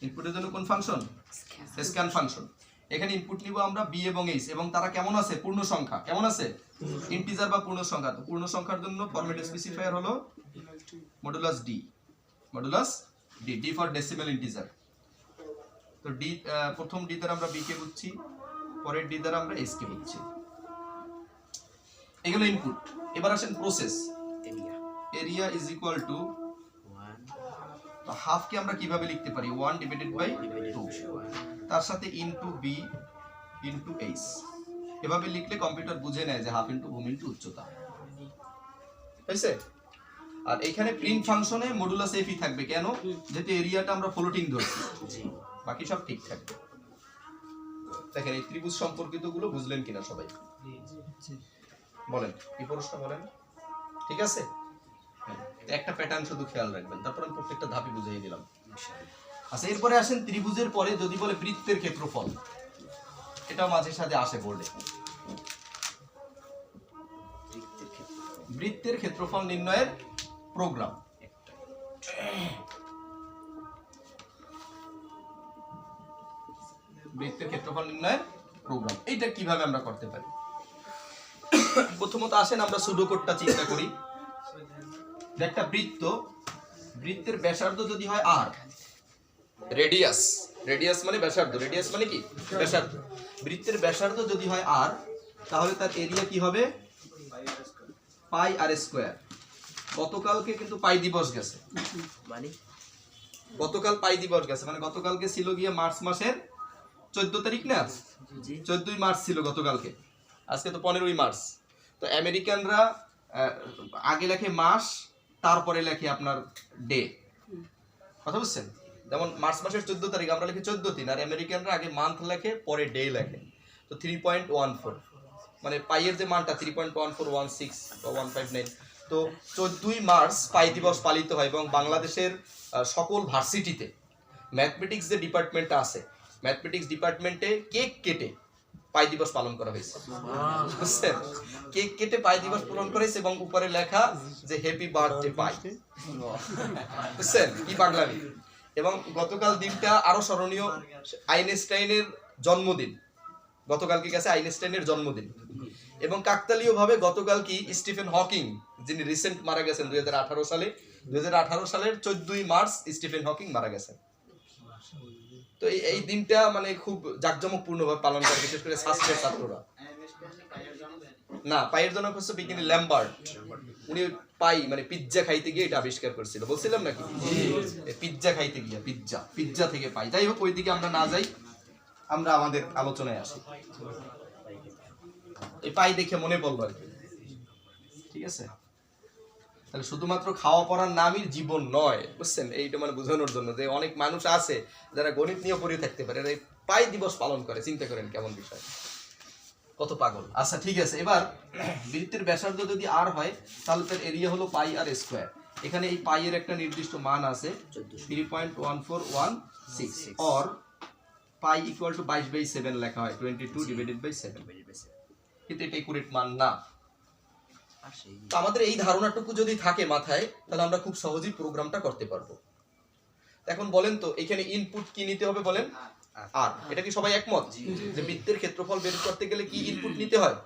ইনপুটের জন্য কোন ফাংশন? Scan function. এখানে ইনপুট নিব আমরা বি এবং এইচ, এবং তারা কেমন আছে? পূর্ণ সংখ্যা। কেমন আছে? ইন্টিজার বা পূর্ণ সংখ্যা। তো পূর্ণ সংখ্যার জন্য ফরম্যাট স্পেসিফায়ার হলো modulus D, modulus D, D for decimal integer. তো ডি, প্রথম ডি দ্বারা আমরা বি কে বুঝছি, পরের ডি দ্বারা আমরা এস কে বুঝছি। এগুলো ইনপুট। এবার আসেন process. Area is equal to half কে আমরা কিভাবে লিখতে পারি, 1 ডিভাইডেড বাই 2, তার সাথে ইনটু বি ইনটু এইচ। এভাবে লিখলে কম্পিউটার বুঝে নেয় যে হাফ ইনটু ভূমি ইনটু উচ্চতা, হয়েছে? আর এখানে প্রিন্ট ফাংশনে মডুলাস এফ ই থাকবে, কেন? যেহেতু এরিয়াটা আমরা ফ্লোটিং ধরছি, বাকি সব ঠিক থাকবে। দেখেন এই ত্রিভুজ সম্পর্কিত গুলো বুঝলেন কিনা সবাই? বলেন, এই প্রশ্নটা বলেন, ঠিক আছে? একটা প্যাটার্ন শুধু খেয়াল রাখবেন, তারপর আমি প্রত্যেকটা ধাপই বুঝিয়ে দিলাম। আচ্ছা, এরপরে আসেন ত্রিভুজের পরে যদি বলে বৃত্তের ক্ষেত্রফল, এটাও মাঝে সাথে আসে বোর্ডে। বৃত্তের ক্ষেত্রফল নির্ণয়ের প্রোগ্রাম। বৃত্তের ক্ষেত্রফল নির্ণয়ের প্রোগ্রাম, এইটা কিভাবে আমরা করতে পারি? প্রথমত আসেন আমরা সুডোকোডটা চিন্তা করি। একটা বৃত্ত, বৃত্তের ব্যাসার্ধ যদি হয় আর, রেডিয়াস, রেডিয়াস মানে ব্যাসার্ধ, রেডিয়াস মানে কি? ব্যাসার্ধ। বৃত্তের ব্যাসার্ধ যদি হয় আর, তাহলে তার এরিয়া কি হবে? পাই আর স্কয়ার। গতকালকে কিন্তু পাই দিবস গেছে, মানে গতকাল পাই দিবস গেছে, মানে গতকালকে ছিল গিয়ে মার্চ মাসের 14 তারিখ না? 14ই মার্চ ছিল গতকালকে, আজকে তো 15ই মার্চ। তো আমেরিকানরা আগে লেখে মাস, তারপরে লেখে আপনার ডে, কথা বুঝছেন? যেমন মার্চ মাসের 14 তারিখ আমরা লিখি 14 আর আমেরিকানরা আগে মান্থ লেখে, পরে ডে লেখে। তো 3.14 মানে পাইয়ের যে মানটা 3.1416 বা 159। তো 14ই মার্চ পাই দিবস পালিত হয় এবং বাংলাদেশের সকল ভার্সিটিতে ম্যাথমেটিক্স যে ডিপার্টমেন্টটা আছে, ম্যাথমেটিক্স ডিপার্টমেন্টে কেক কেটে পাই দিবস পালন করা হয়েছে, বুঝছেন? কেক কেটে পাই দিবস পালন করা হয়েছে এবং উপরে লেখা যে হ্যাপি বার্থডে পাই, বুঝছেন? কি পাগলামি। এবং গতকাল দিনটা আরো স্মরণীয়, আইনস্টাইনের জন্মদিন, গতকালকে গেছে আইনস্টাইনের জন্মদিন। এবং কাকতালীয় ভাবে গতকাল কি স্টিফেন হকিং, যিনি রিসেন্ট মারা গেছেন 2018 সালে, 2018 সালের 14ই মার্চ স্টিফেন হকিং মারা গেছেন। তো এই দিনটা মানে খুব জাঁকজমকপূর্ণভাবে পালন করে, বিশেষ করে শাস্ত্রের ছাত্ররা। না, পাইয়ের জনক হচ্ছে বিজ্ঞানী ল্যাম্বার্ট। উনি পাই মানে পিৎজা খাইতে গিয়ে এটা আবিষ্কার করেছিল, বলছিলাম নাকি? পিৎজা খাইতে গিয়ে, পিৎজা থেকে পাই। যাই হোক, ওইদিকে আমরা না যাই, আমরা আমাদের আলোচনায় আসি। এই পাই দেখে মনে পড়লো আর কি, ঠিক আছে? তাহলে শুধুমাত্র খাওয়া পড়ার নামই জীবন নয়, বুঝছেন? এইটা মানে বোঝানোর জন্য যে অনেক মানুষ আছে যারা গণিত নিয়ে পড়ে থাকতে পারে, এই পাই দিবস পালন করে। চিন্তা করেন কেমন বিষয়, কত পাগল। আচ্ছা ঠিক আছে, এবার বৃত্তের ব্যাসার্ধ যদি আর হয় তাহলে তার এরিয়া হলো পাই আর স্কয়ার। এখানে এই পাই এর একটা নির্দিষ্ট মান আছে 3.1416 অর পাই ইকুয়াল টু 22/7 লেখা হয়, 22 ডিভাইডেড বাই 7, কিন্তু এটা একুরেট মান না। তো আমাদের এই ধারণাটুকু যদি থাকে মাথায়, তাহলে আমরা খুব সহজেই প্রোগ্রামটা করতে পারবো। এখন বলেন তো এখানে ইনপুট কি নিতে হবে বলেন? আর। এটা কি সবাই একমত যে বৃত্তের ক্ষেত্রফল বের করতে গেলে কি ইনপুট নিতে হয়?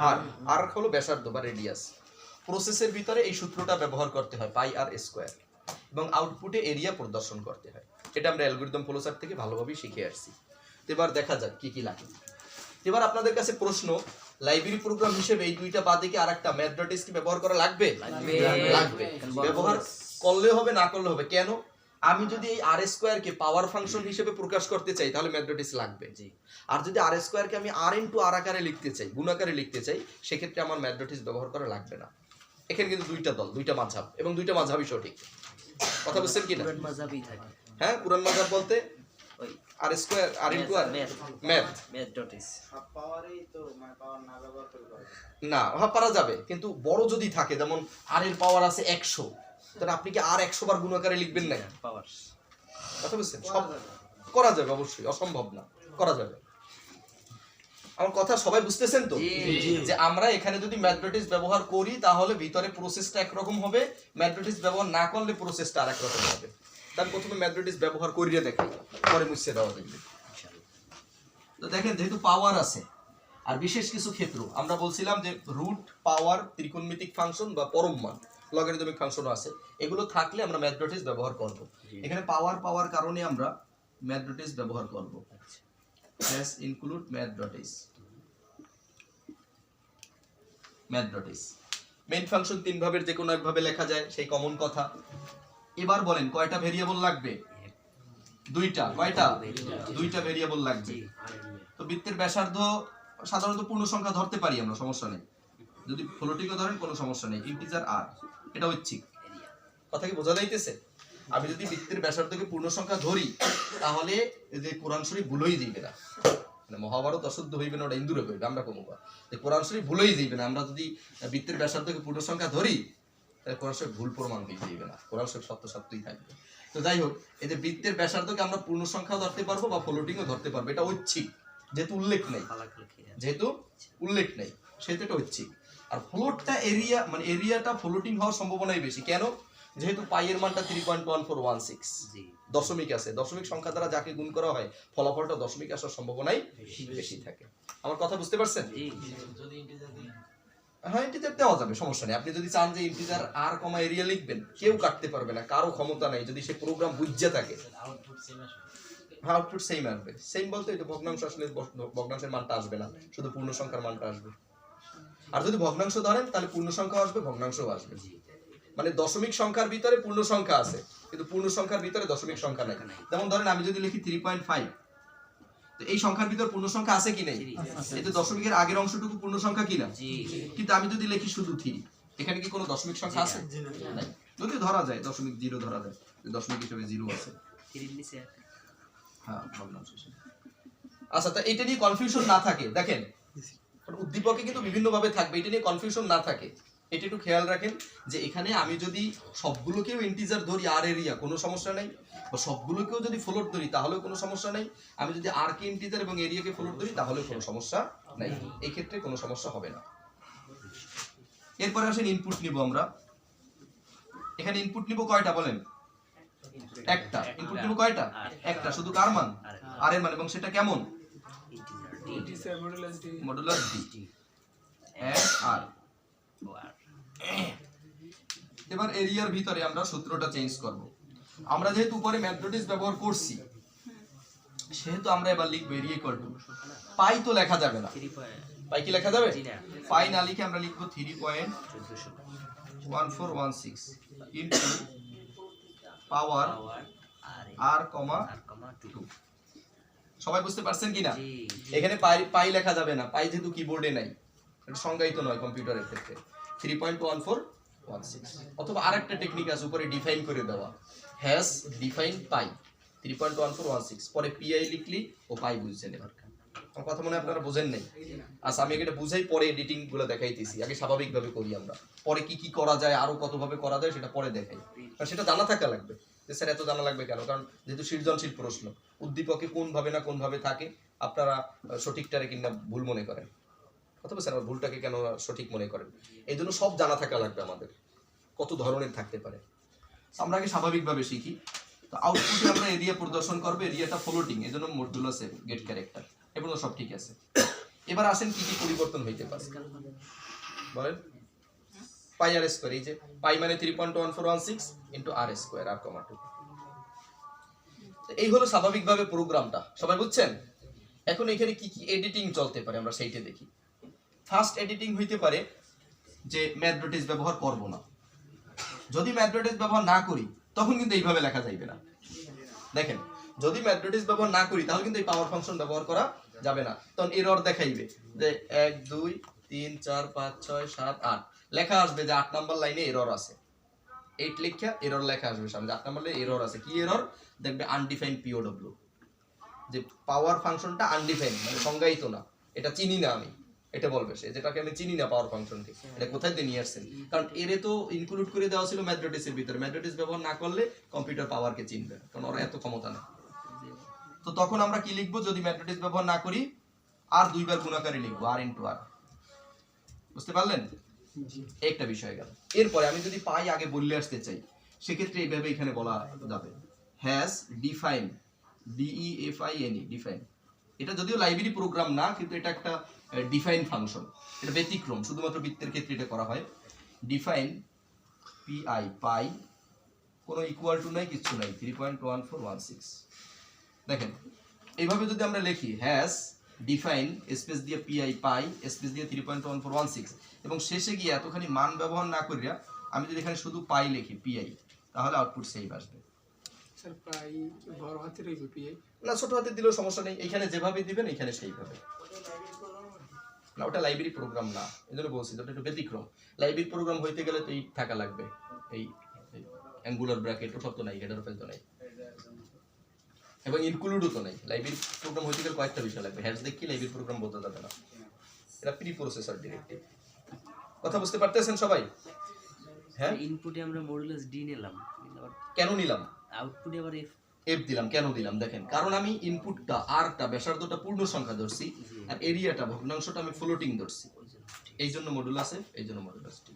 আর। আর হলো ব্যাসার্ধ বা রেডিয়াস। প্রসেসের ভিতরে এই সূত্রটা ব্যবহার করতে হয়, পাই আর স্কয়ার, এবং আউটপুটে এরিয়া প্রদর্শন করতে হয়। এটা আমরা অ্যালগরিদম ফ্লোচার্ট থেকে ভালোভাবে শিখে আসছি। তো এবার দেখা যাক কি কি লাগে। এবার আপনাদের কাছে প্রশ্ন, লাইব্রেরি প্রোগ্রাম হিসেবে এই দুইটা বাদে কি আরেকটা ম্যাথমেটিক্স কি ব্যবহার করা লাগবে? লাগবে। ব্যবহার করলে হবে, না করলে হবে। কেন? আমি যদি এই আর স্কয়ার কে পাওয়ার ফাংশন হিসেবে প্রকাশ করতে চাই তাহলে ম্যাথমেটিক্স লাগবে। আর যদি আর স্কয়ার কে আমি আর ইনটু আর আকারে লিখতে চাই, গুণ আকারে লিখতে চাই, সেক্ষেত্রে আমার ম্যাথমেটিক্স ব্যবহার করা লাগবে না। এখানে কিন্তু দুইটা দল, দুইটা মাযহাব, এবং দুইটা মাযহাবই সঠিক। কথা বুঝছেন কি না? পুরান মাযহাবই থাকে। হ্যাঁ, পুরান মাযহাব বলতে ওই আর স্কয়ার, আর ইনটু আর ম্যাথ ডট ইস সব পাওয়ারই তো মানে পাওয়ার না ব্যবহার করে পারবে না, হ্যাঁ পারা যাবে, কিন্তু বড় যদি থাকে, যেমন আর এর পাওয়ার আছে 100, তাহলে আপনি কি আর 100 বার গুণ আকারে লিখবেন না? পাওয়ার, কথা বুঝছেন? সব করা যাবে, অবশ্যই, অসম্ভব না, করা যাবে। আমার কথা সবাই বুঝতেছেন তো? যে আমরা এখানে যদি ম্যাথমেটিক্স ব্যবহার করি তাহলে ভিতরে প্রসেসটা একরকম হবে, ম্যাথমেটিক্স ব্যবহার না করলে প্রসেসটা আরেক রকম হবে। তার প্রথমে ম্যাথমেটিক্স ব্যবহার করিয়ে দেখাই, পরে মুছে দেওয়া দেখবে। তো দেখেন, যেহেতু পাওয়ার আছে আর বিশেষ কিছু ক্ষেত্র, আমরা বলছিলাম যে রুট, পাওয়ার, ত্রিকোণমিতিক ফাংশন বা পরম মান, লগারিদমিক ফাংশনও আছে, এগুলো থাকলে আমরা ম্যাথমেটিক্স ব্যবহার করব। এখানে পাওয়ার কারণে আমরা ম্যাথমেটিক্স ব্যবহার করব। Has include mathematics. Main function তিন ভাবের যে কোনো একভাবে লেখা যায়, সেই কমন কথা। এবার বলেন কয়টা ভেরিয়েবল লাগবে? দুইটা। কয়টা? দুইটা ভেরিয়েবল লাগবে। তো বৃত্তের ব্যাসার্ধ সাধারণত পূর্ণ সংখ্যা ধরতে পারি আমরা, সমস্যা নেই। যদি ফ্লোটিংও ধরেন কোনো সমস্যা নেই। ইন্টিজার আর, এটা ঐচ্ছিক। কথা কি বোঝা যাইতেছে? আমি যদি বৃত্তের ব্যাসার্ধকে পূর্ণ সংখ্যা ধরি তাহলে এই যে কোরআন শরীফ ভুলই যাইবে না, মানে মহাভারত অশুদ্ধ হইবে না, ওটা ইন্দুরে হইবে, আমরা কমুবা। কোরআন শরীফ ভুলই যাইবে না। আমরা যদি বৃত্তের ব্যাসার্ধকে পূর্ণ সংখ্যা ধরি তাহলে কোরআন শরীফ ভুল প্রমাণ হয়ে যাইবে না, কোরআন শরীফ সত্যই থাকবে। তো যাই হোক, এই যে বৃত্তের ব্যাসার্ধকে আমরা পূর্ণ সংখ্যাও ধরতে পারবো বা ফ্লোটিংও ধরতে পারবো, এটা ঐচ্ছিক, যেহেতু উল্লেখ নেই, সেহেতু এটা ঐচ্ছিক। আর ফ্লোটটা এরিয়া, মানে এরিয়াটা ফ্লোটিং হওয়ার সম্ভাবনাই বেশি। কেন? যেহেতু পাই এর মানটা 3.1416, দশমিক আছে, দশমিক সংখ্যা দ্বারা যাকে গুণ করা হয় ফলাফলটা দশমিক আসার সম্ভাবনাই বেশি থাকে। আমার কথা বুঝতে পারছেন? হ্যাঁ, ইন্টিজার দেওয়া যাবে, সমস্যা নেই। আপনি যদি চান যে ইন্টিজার আর কমা এরিয়া লিখবেন, কেউ কাটতে পারবে না, কারো ক্ষমতা নাই, যদি সে প্রোগ্রাম বুঝে থাকে। আউটপুট সেম আসবে। সেম বলতে এটা ভগ্নাংশ আসলে ভগ্নাংশের মানটা আসবে না, শুধু পূর্ণ সংখ্যার মানটা আসবে। আর যদি ভগ্নাংশ ধরেন তাহলে পূর্ণ সংখ্যা আসবে, ভগ্নাংশও আসবে। মানে দশমিক সংখ্যার ভিতরে পূর্ণ সংখ্যা আছে, কিন্তু পূর্ণ সংখ্যার ভিতরে দশমিক সংখ্যা নাই। যেমন ধরেন আমি যদি লিখি 3.5, তো এই সংখ্যার ভিতর পূর্ণ সংখ্যা আছে কি নাই? এতে দশমিকের আগের অংশটুকু পূর্ণ সংখ্যা কি না? কিন্তু আমি যদি লিখি শুধু 3, এখানে কি কোনো দশমিক সংখ্যা আছে? নাই। যদি ধরা যায় 0.0 ধরা যায়, দশমিক হিসেবে 0 আছে। হ্যাঁ, ভগ্নাংশ। আচ্ছা, তা এটা নিয়ে কনফিউশন না থাকে, দেখেন উদ্দীপকে কিন্তু বিভিন্ন ভাবে থাকবে, এটা নিয়ে কনফিউশন না থাকে, এটা একটু খেয়াল রাখেন যে এখানে আমি যদি সবগুলোকেও ইন্টিজার ধরি আর এরিয়া, কোনো সমস্যা নাই, বা সবগুলোকেও যদি ফ্লোট ধরি তাহলেও কোনো সমস্যা নাই, আমি যদি আর কে ইন্টিজার এবং এরিয়াকে ফ্লোট ধরি তাহলেও কোনো সমস্যা নাই, এই ক্ষেত্রে কোনো সমস্যা হবে না। এরপরে আসেন ইনপুট নিব আমরা। এখানে ইনপুট নিব কয়টা বলেন? একটা। ইনপুট নিব কয়টা? একটা। শুধু কার মান? আর এর মান। এবং সেটা কেমন? মডুলাস ডি এন্ড আর। এবার এরিয়ার ভিতরে আমরা সূত্রটা চেঞ্জ করব। আমরা যেহেতু উপরে ম্যাথমেটিক্স ব্যবহার করছি, সেহেতু আমরা এবার লিখব এরিয়া ইকুয়াল টু পাই। তো লেখা যাবে না, পাই কি লেখা যাবে? পাই না লিখে আমরা লিখব 3.1416 ইনটু পাওয়ার আর কমা 2। সবাই বুঝতে পারছেন কিনা? এখানে পাই লেখা যাবে না, পাই যেহেতু কিবোর্ডে নাই, এটা সংজ্ঞায়িত নয় কম্পিউটারের ক্ষেত্রে। 3.1416। অথবা আরেকটা টেকনিক আছে, উপরে ডিফাইন করে দেওয়া, হ্যাজ ডিফাইন পাই 3.1416, পরে পিআই লিখলি ও পাই বুঝছেন। এবার আমার কথা মনে হয় আপনারা বুঝেন নাই। আচ্ছা, আমি এটা বুঝাই, পরে এডিটিং গুলো দেখাইতেছি, আগে স্বাভাবিকভাবে করি আমরা, পরে কি কি করা যায়, আরো কতভাবে করা যায় সেটা পরে দেখাই। কারণ সেটা জানা থাকা লাগবে। স্যার এত জানা লাগবে কেন? কারণ যেহেতু সৃজনশীল প্রশ্ন, উদ্দীপকে কোন ভাবে না কোন ভাবে থাকে, আপনারা সঠিকটারে কিংবা ভুল মনে করেন, অথবা স্যার ভুলটাকে কেন সঠিক মনে করেন, এই জন্য সব জানা থাকা লাগবে আমাদের, কত ধরনের থাকতে পারে। আমরা আগে স্বাভাবিকভাবে শিখি। তো আউটপুটে আমরা এরিয়া প্রদর্শন করবে, এরিয়াটা ফ্লোটিং, এজন্য মডুলাস গেট ক্যারেক্টার, এবং সব ঠিক আছে। এবার আসেন কি কি পরিবর্তন হইতে পারে বলেন। পাই আর স্কয়ার, এই যে পাই মানে 3.1416 ইনটু আর স্কয়ার আর কমা 2। এই হলো স্বাভাবিকভাবে প্রোগ্রামটা, সবাই বুঝছেন? এখন এখানে কি কি এডিটিং চলতে পারে আমরা সেইটা দেখি। ফার্স্ট এডিটিং হইতে পারে যে ম্যাথমেটিক্স ব্যবহার করব না। যদি ম্যাথমেটিক্স ব্যবহার না করি তখন কিন্তু এইভাবে লেখা যাইবে না। দেখেন, যদি ম্যাথমেটিক্স ব্যবহার না করি তাহলে কিন্তু এই পাওয়ার ফাংশন ব্যবহার করা যাবে না, তখন এরর দেখাইবে যে 1 2 3 4 5 6 7 8 লেখা আসবে যে 8 নাম্বার লাইনে এরর আছে। 8 লেখা এরর লেখা আসবে সামনে, 8 নাম্বার লাইনে এরর আছে। কি এরর? দেখবে আনডিফাইন্ড পিওডব্লিউ, যে পাওয়ার ফাংশনটা আনডিফাইন্ড, মানে সংজ্ঞায়িত না, এটা চিনি না আমি, এটা বলবে সে, যেটাকে আমি চিনি না পাওয়ার ফাংশনকে, এটা কোথায় দিয়ে নিয়ে আসছেন। কারণ এরে তো ইনক্লুড করে দেওয়া ছিল ম্যাথমেটিক্সের ভিতরে, ম্যাথমেটিক্স ব্যবহার না করলে কম্পিউটার পাওয়ারকে চিনবে, কারণ ওরা এত ক্ষমতা নেই। তো তখন আমরা কি লিখবো? যদি ম্যাথমেটিক্স ব্যবহার না করি, আর দুইবার গুণাকারে লিখবো, আর ইনটু আর। বুঝতে পারলেন? একটা বিষয় গেল। এরপরে আমি যদি পাই আগে বললে আসতে চাই, সেক্ষেত্রে এইভাবে এখানে বলা যাবে, হ্যাজ ডিফাইন, ডিইএফআইএনই, ডিফাইন। এটা যদিও লাইব্রেরি প্রোগ্রাম না, কিন্তু এটা একটা ডিফাইন ফাংশন, এটা ব্যতিক্রম, শুধুমাত্র বৃত্তের ক্ষেত্রে এটা করা হয়। ডিফাইন PI পাই কোনো ইকুয়াল টু নাই, কিচ্ছু নাই, 3.1416। দেখেন এইভাবে যদি আমরা লিখি হ্যাজ ডিফাইন স্পেস দিয়ে PI পাই স্পেস দিয়ে 3.1416 এবং শেষে গিয়ে এতখানি মান ব্যবহার না করিয়া আমি যদি এখানে শুধু পাই লিখি PI, তাহলে আউটপুট সেম আসবে। স্যার প্রায় বড় হাতের ওই পিআই না ছোট হাতে দিলেও সমস্যা নেই, এখানে যেভাবে দিবেন এখানে সেইভাবে। না ওটা লাইব্রেরি প্রোগ্রাম না, এজন্য বলছি ওটা একটু ব্যতিক্রম। লাইব্রেরি প্রোগ্রাম হইতে গেলে তো এই থাকা লাগবে, এই অ্যাঙ্গুলার ব্র্যাকেট ও সব তো নাই, হেডার ফেল তো নাই, এবং ইনক্লুডও তো নাই। লাইব্রেরি প্রোগ্রাম হইতে গেলে কয়েকটা বিষয় লাগবে, হ্যাশ দেখি লাইব্রেরি প্রোগ্রাম বলতে যাবে না, এটা প্রি প্রসেসর ডিরেক্টিভ। কথা বুঝতে পারতেছেন সবাই? হ্যাঁ, ইনপুটে আমরা মডুলাস ডি নিলাম, আবার কেন নিলাম? আউটপুটে আবার এফ এফ দিলাম, কেন দিলাম দেখেন, কারণ আমি ইনপুটটা আরটা ব্যাসার্ধটা পূর্ণ সংখ্যা ধরছি আর এরিয়াটা ভগ্নাংশটা আমি ফ্লোটিং ধরছি, এই জন্য মডুলাস এফ, এই জন্য মডুলাস টি।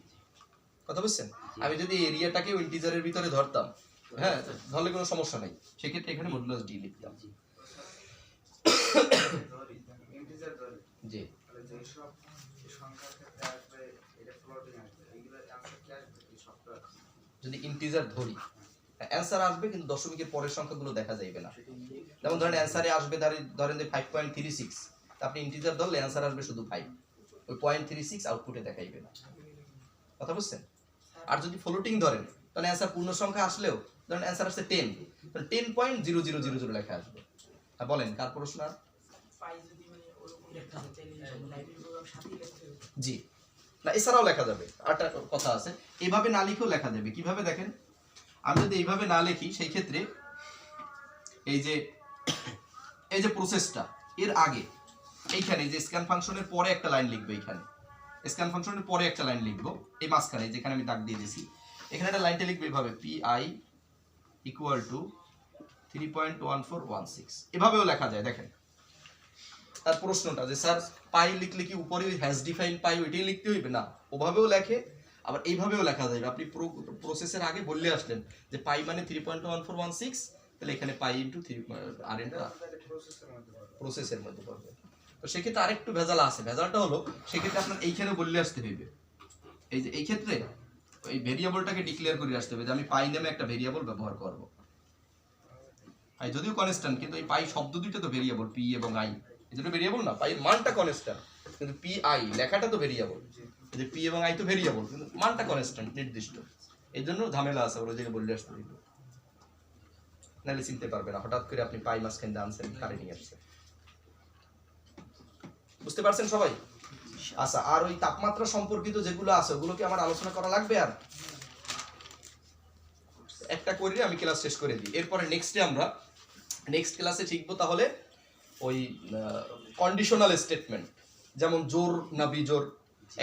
কথা বুঝছেন? আমি যদি এরিয়াটাকে ইন্টিজারের ভিতরে ধরতাম, হ্যাঁ, তাহলে কোনো সমস্যা নাই, সেক্ষেত্রে এখানে মডুলাস ডি লিখতাম। ইন্টিজার ধরে জি, তাহলে যেসব সংখ্যার ক্ষেত্রে আসবে এটা ফ্লোটিং আসবে, এইগুলো অ্যান্সার কি আসবে এই সবটা? যদি ইন্টিজার ধরি অ্যান্সার আসবে, কিন্তু দশমিকের পরের সংখ্যাগুলো দেখা যাবে না। যেমন ধরেন অ্যান্সারে আসবে ধরেন যে 5.36, আপনি ইন্টিজার ধরলে অ্যান্সার আসবে শুধু 5, ওই 0.36 আউটপুটে দেখাইবে না। কথা বুঝছেন? আর যদি ফ্লোটিং ধরেন তাহলে অ্যান্সার পূর্ণ সংখ্যা আসলেও ধরেন অ্যান্সার আসছে 10, তাহলে 10.0000 লেখা আসবে। আর বলেন কার প্রশ্ন? পাই যদি মানে ওরকম লেখা হয় তাহলে লাইব্রেরি প্রোগ্রাম সাথেই লিখতে হবে। জি, না এছাড়াও লেখা যাবে, আরেকটা কথা আছে, এইভাবে না লিখেও লেখা যাবে। কিভাবে দেখেন, আমি যদি এইভাবে না লিখি সেই ক্ষেত্রে এই যে প্রসেসটা এর আগে এইখানে যে স্ক্যান ফাংশনের পরে একটা লাইন লিখবো, এইখানে স্ক্যান ফাংশনের পরে একটা লাইন লিখবো, এই মাঝখানে যেখানে আমি দাগ দিয়ে দিয়েছি এখানে একটা লাইনটা লিখবো এইভাবে, PI ইকুয়াল টু 3.1416, এভাবেও লেখা যায়। দেখেন তার প্রশ্নটা যে স্যার পাই লিখলে কি উপরে ওই হ্যাজ ডিফাইন পাই ওইটাই লিখতে হইবে? না, ওভাবেও লেখে আবার এইভাবেও লেখা যাবে। আপনি প্রসেসের আগে বললে আসলেন যে পাই মানে 3.1416, তাহলে এখানে পাই ইন্টু 3 আর এনটা প্রসেসের মধ্যে পড়বে। প্রসেসের মধ্যে পড়বে। তো সেক্ষেত্রে আরেকটু ভেজাল আছে, ভেজালটা হলো সেক্ষেত্রে আপনার এইখানে বললে আসতে হইবে, এই যে এই ক্ষেত্রে ওই ভেরিয়েবলটাকে ডিক্লেয়ার করে আসতে হবে যে আমি পাই নামে একটা ভেরিয়েবল ব্যবহার করব। পাই যদিও কনস্ট্যান্ট, কিন্তু এই পাই শব্দ দুইটা তো ভেরিয়েবল, পি এবং আই, এই দুটো ভেরিয়েবল না, পাই মানটা কনস্ট্যান্ট, কিন্তু পি আই লেখাটা তো ভেরিয়েবল, যে পি এবং আই তো ভেরিয়েবল, কিন্তু মানটা কনস্ট্যান্ট নির্দিষ্ট। এই জন্য ঝামেলা আছে, ওরা যেটা বললে আসতে হইবে, নাহলে চিনতে পারবে না। হঠাৎ করে আপনি পাই মাঝখানে আনছেন, কারে নিয়ে আসছে। বুঝতে পারছেন সবাই? আচ্ছা, আর ওই তাপমাত্রা সম্পর্কিত যেগুলো আছে ওগুলো কি আমার আলোচনা করা লাগবে? আর একটা করে আমি ক্লাস শেষ করে দিই, এরপরে নেক্সট ক্লাসে শিখবো তাহলে ওই কন্ডিশনাল স্টেটমেন্ট, যেমন জোর না বিজোর,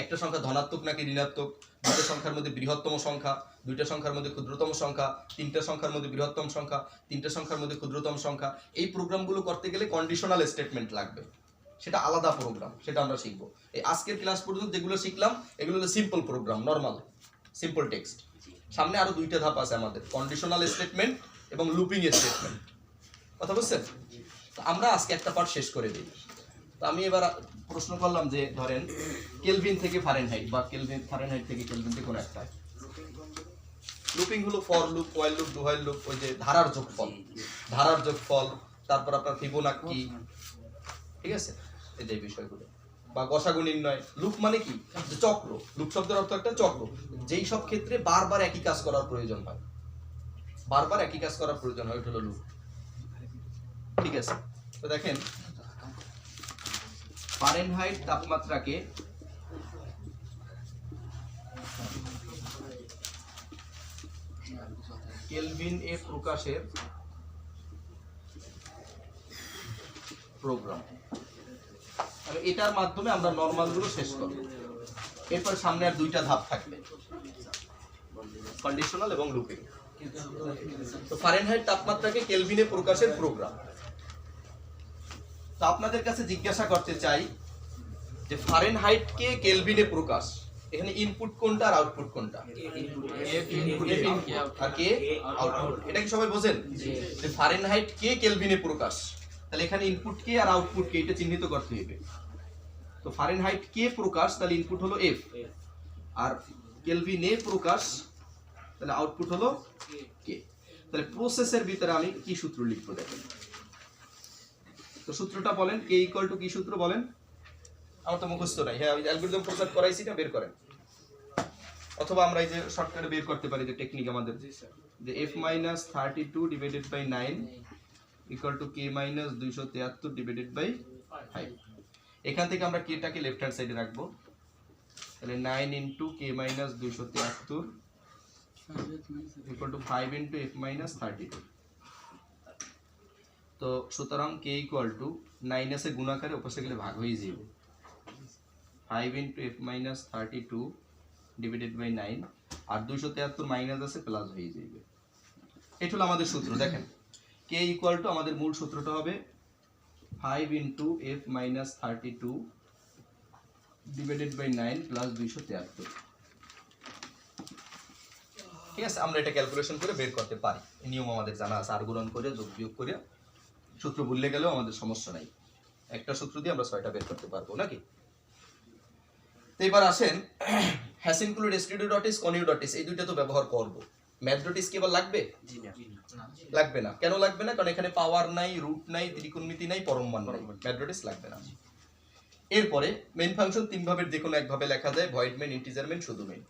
একটা সংখ্যা ধনাত্মক নাকি ঋণাত্মক, দুটো সংখ্যার মধ্যে বৃহত্তম সংখ্যা, দুইটা সংখ্যার মধ্যে ক্ষুদ্রতম সংখ্যা, তিনটা সংখ্যার মধ্যে বৃহত্তম সংখ্যা, তিনটা সংখ্যার মধ্যে ক্ষুদ্রতম সংখ্যা, এই প্রোগ্রামগুলো করতে গেলে কন্ডিশনাল স্টেটমেন্ট লাগবে, সেটা আলাদা প্রোগ্রাম, সেটা আমরা শিখবো। এই আজকের ক্লাস পর্যন্ত যেগুলো শিখলাম এগুলো হলো simple program, normal simple text. সামনে আরো দুইটা ধাপ আছে আমাদের, কন্ডিশনাল স্টেটমেন্ট এবং লুপিং স্টেটমেন্ট। কথা বুঝছেন? তো আমরা আজকে একটা পার্ট শেষ করে দিই। তো আমি এবার প্রশ্ন করলাম যে ধরেন কেলভিন থেকে ফারেনহাইট বা ফারেনহাইট থেকে কেলভিনতে কোন একটা। লুপিং হলো for loop, while loop, do while loop, ওই যে ধারার যোগফল, তারপর আপনার ফিবোনাক্কি, ঠিক আছে, এই যে বিষয়গুলো, বা গসাগু নির্ণয়। লুপ মানে কি? যে চক্র, লুপ শব্দের অর্থ একটা চক্র, যেই সব ক্ষেত্রে বারবার একই কাজ করার প্রয়োজন হয়, ওইটা হলো লুপ। ঠিক আছে, তো দেখেন ফারেনহাইট তাপমাত্রাকে কেলভিন এ প্রকাশের প্রোগ্রাম, এটার মাধ্যমে আমরা নরমাল গুলো শেষ করব। এরপর সামনে আর দুইটা ধাপ থাকবে, কন্ডিশনাল এবং লুপিং। তো ফারেনহাইট তাপমাত্রাকে কেলভিনে প্রকাশের প্রোগ্রাম। তো আপনাদের কাছে জিজ্ঞাসা করতে চাই যে ফারেনহাইট কে কেলভিনে প্রকাশ, এখানে ইনপুট কোনটা আর আউটপুট কোনটা? আর কে আউটপুট। এটা কি সবাই বোঝেন যে ফারেনহাইট কে কেলভিনে প্রকাশ, তাহলে এখানে ইনপুট কে আর আউটপুট কে এটা চিহ্নিত করতে হবে। তো ফারেনহাইট কে প্রকাশ, তাহলে ইনপুট হলো এফ, আর কেলভিনে প্রকাশ তাহলে আউটপুট হলো কে। তাহলে প্রসেসের ভিতরে আমি কি সূত্র লিখবো দেখেন তো সূত্রটা বলেন কে ইকুয়াল টু কি সূত্র বলেন আমার তো মুখস্থ নাই হ্যাঁ ওই অ্যালগরিদম প্রসার করাইছি না বের করেন অথবা আমরা এই যে শর্টকাটে বের করতে পারি যে টেকনিক আমাদের যে f minus 32 divided by 9 equal to k minus 273 divided by 5 এখান থেকে আমরা কেটাকে লেফট হ্যান্ড সাইডে রাখবো তাহলে 9 into k minus 273 equal to 5 into f minus 32 তো সুতরাং k ইকুয়াল টু 9 এসে গুণাকারে উপরে গেলে ভাগ হয়ে যাবে 5 into f minus 32 divided by 9 আর 273 মাইনাস আছে প্লাস হয়ে যাবে এটা হলো আমাদের সূত্র দেখেন k ইকুয়াল টু আমাদের মূল সূত্রটা হবে 5 into f minus 32 divided by 9 plus 273 ঠিক আছে আমরা এটা ক্যালকুলেশন করে বের করতে পারি এই নিয়ম আমাদের জানা আছে আর গুণন করে যোগ বিয়োগ করে সূত্র ভুললে গেলেও আমাদের সমস্যা নাই একটা সূত্র দিয়ে আমরা 6টা বের করতে পারবো নাকি তো এবার আসেন হ্যাশ ইনক্লুড std.is conio.is এই দুইটা তো ব্যবহার করব ম্যাথ.is কি এবার লাগবে জি না লাগবে না কেন লাগবে না কারণ এখানে পাওয়ার নাই রুট নাই ত্রিকোণমিতি নাই পরমমান নাই ম্যাথ.is লাগবে না এরপরে মেইন ফাংশন তিন ভাবের যে কোনো এক ভাবে লেখা যায় ভয়েড মেইন ইন্টিজার মেইন শুধু মেইন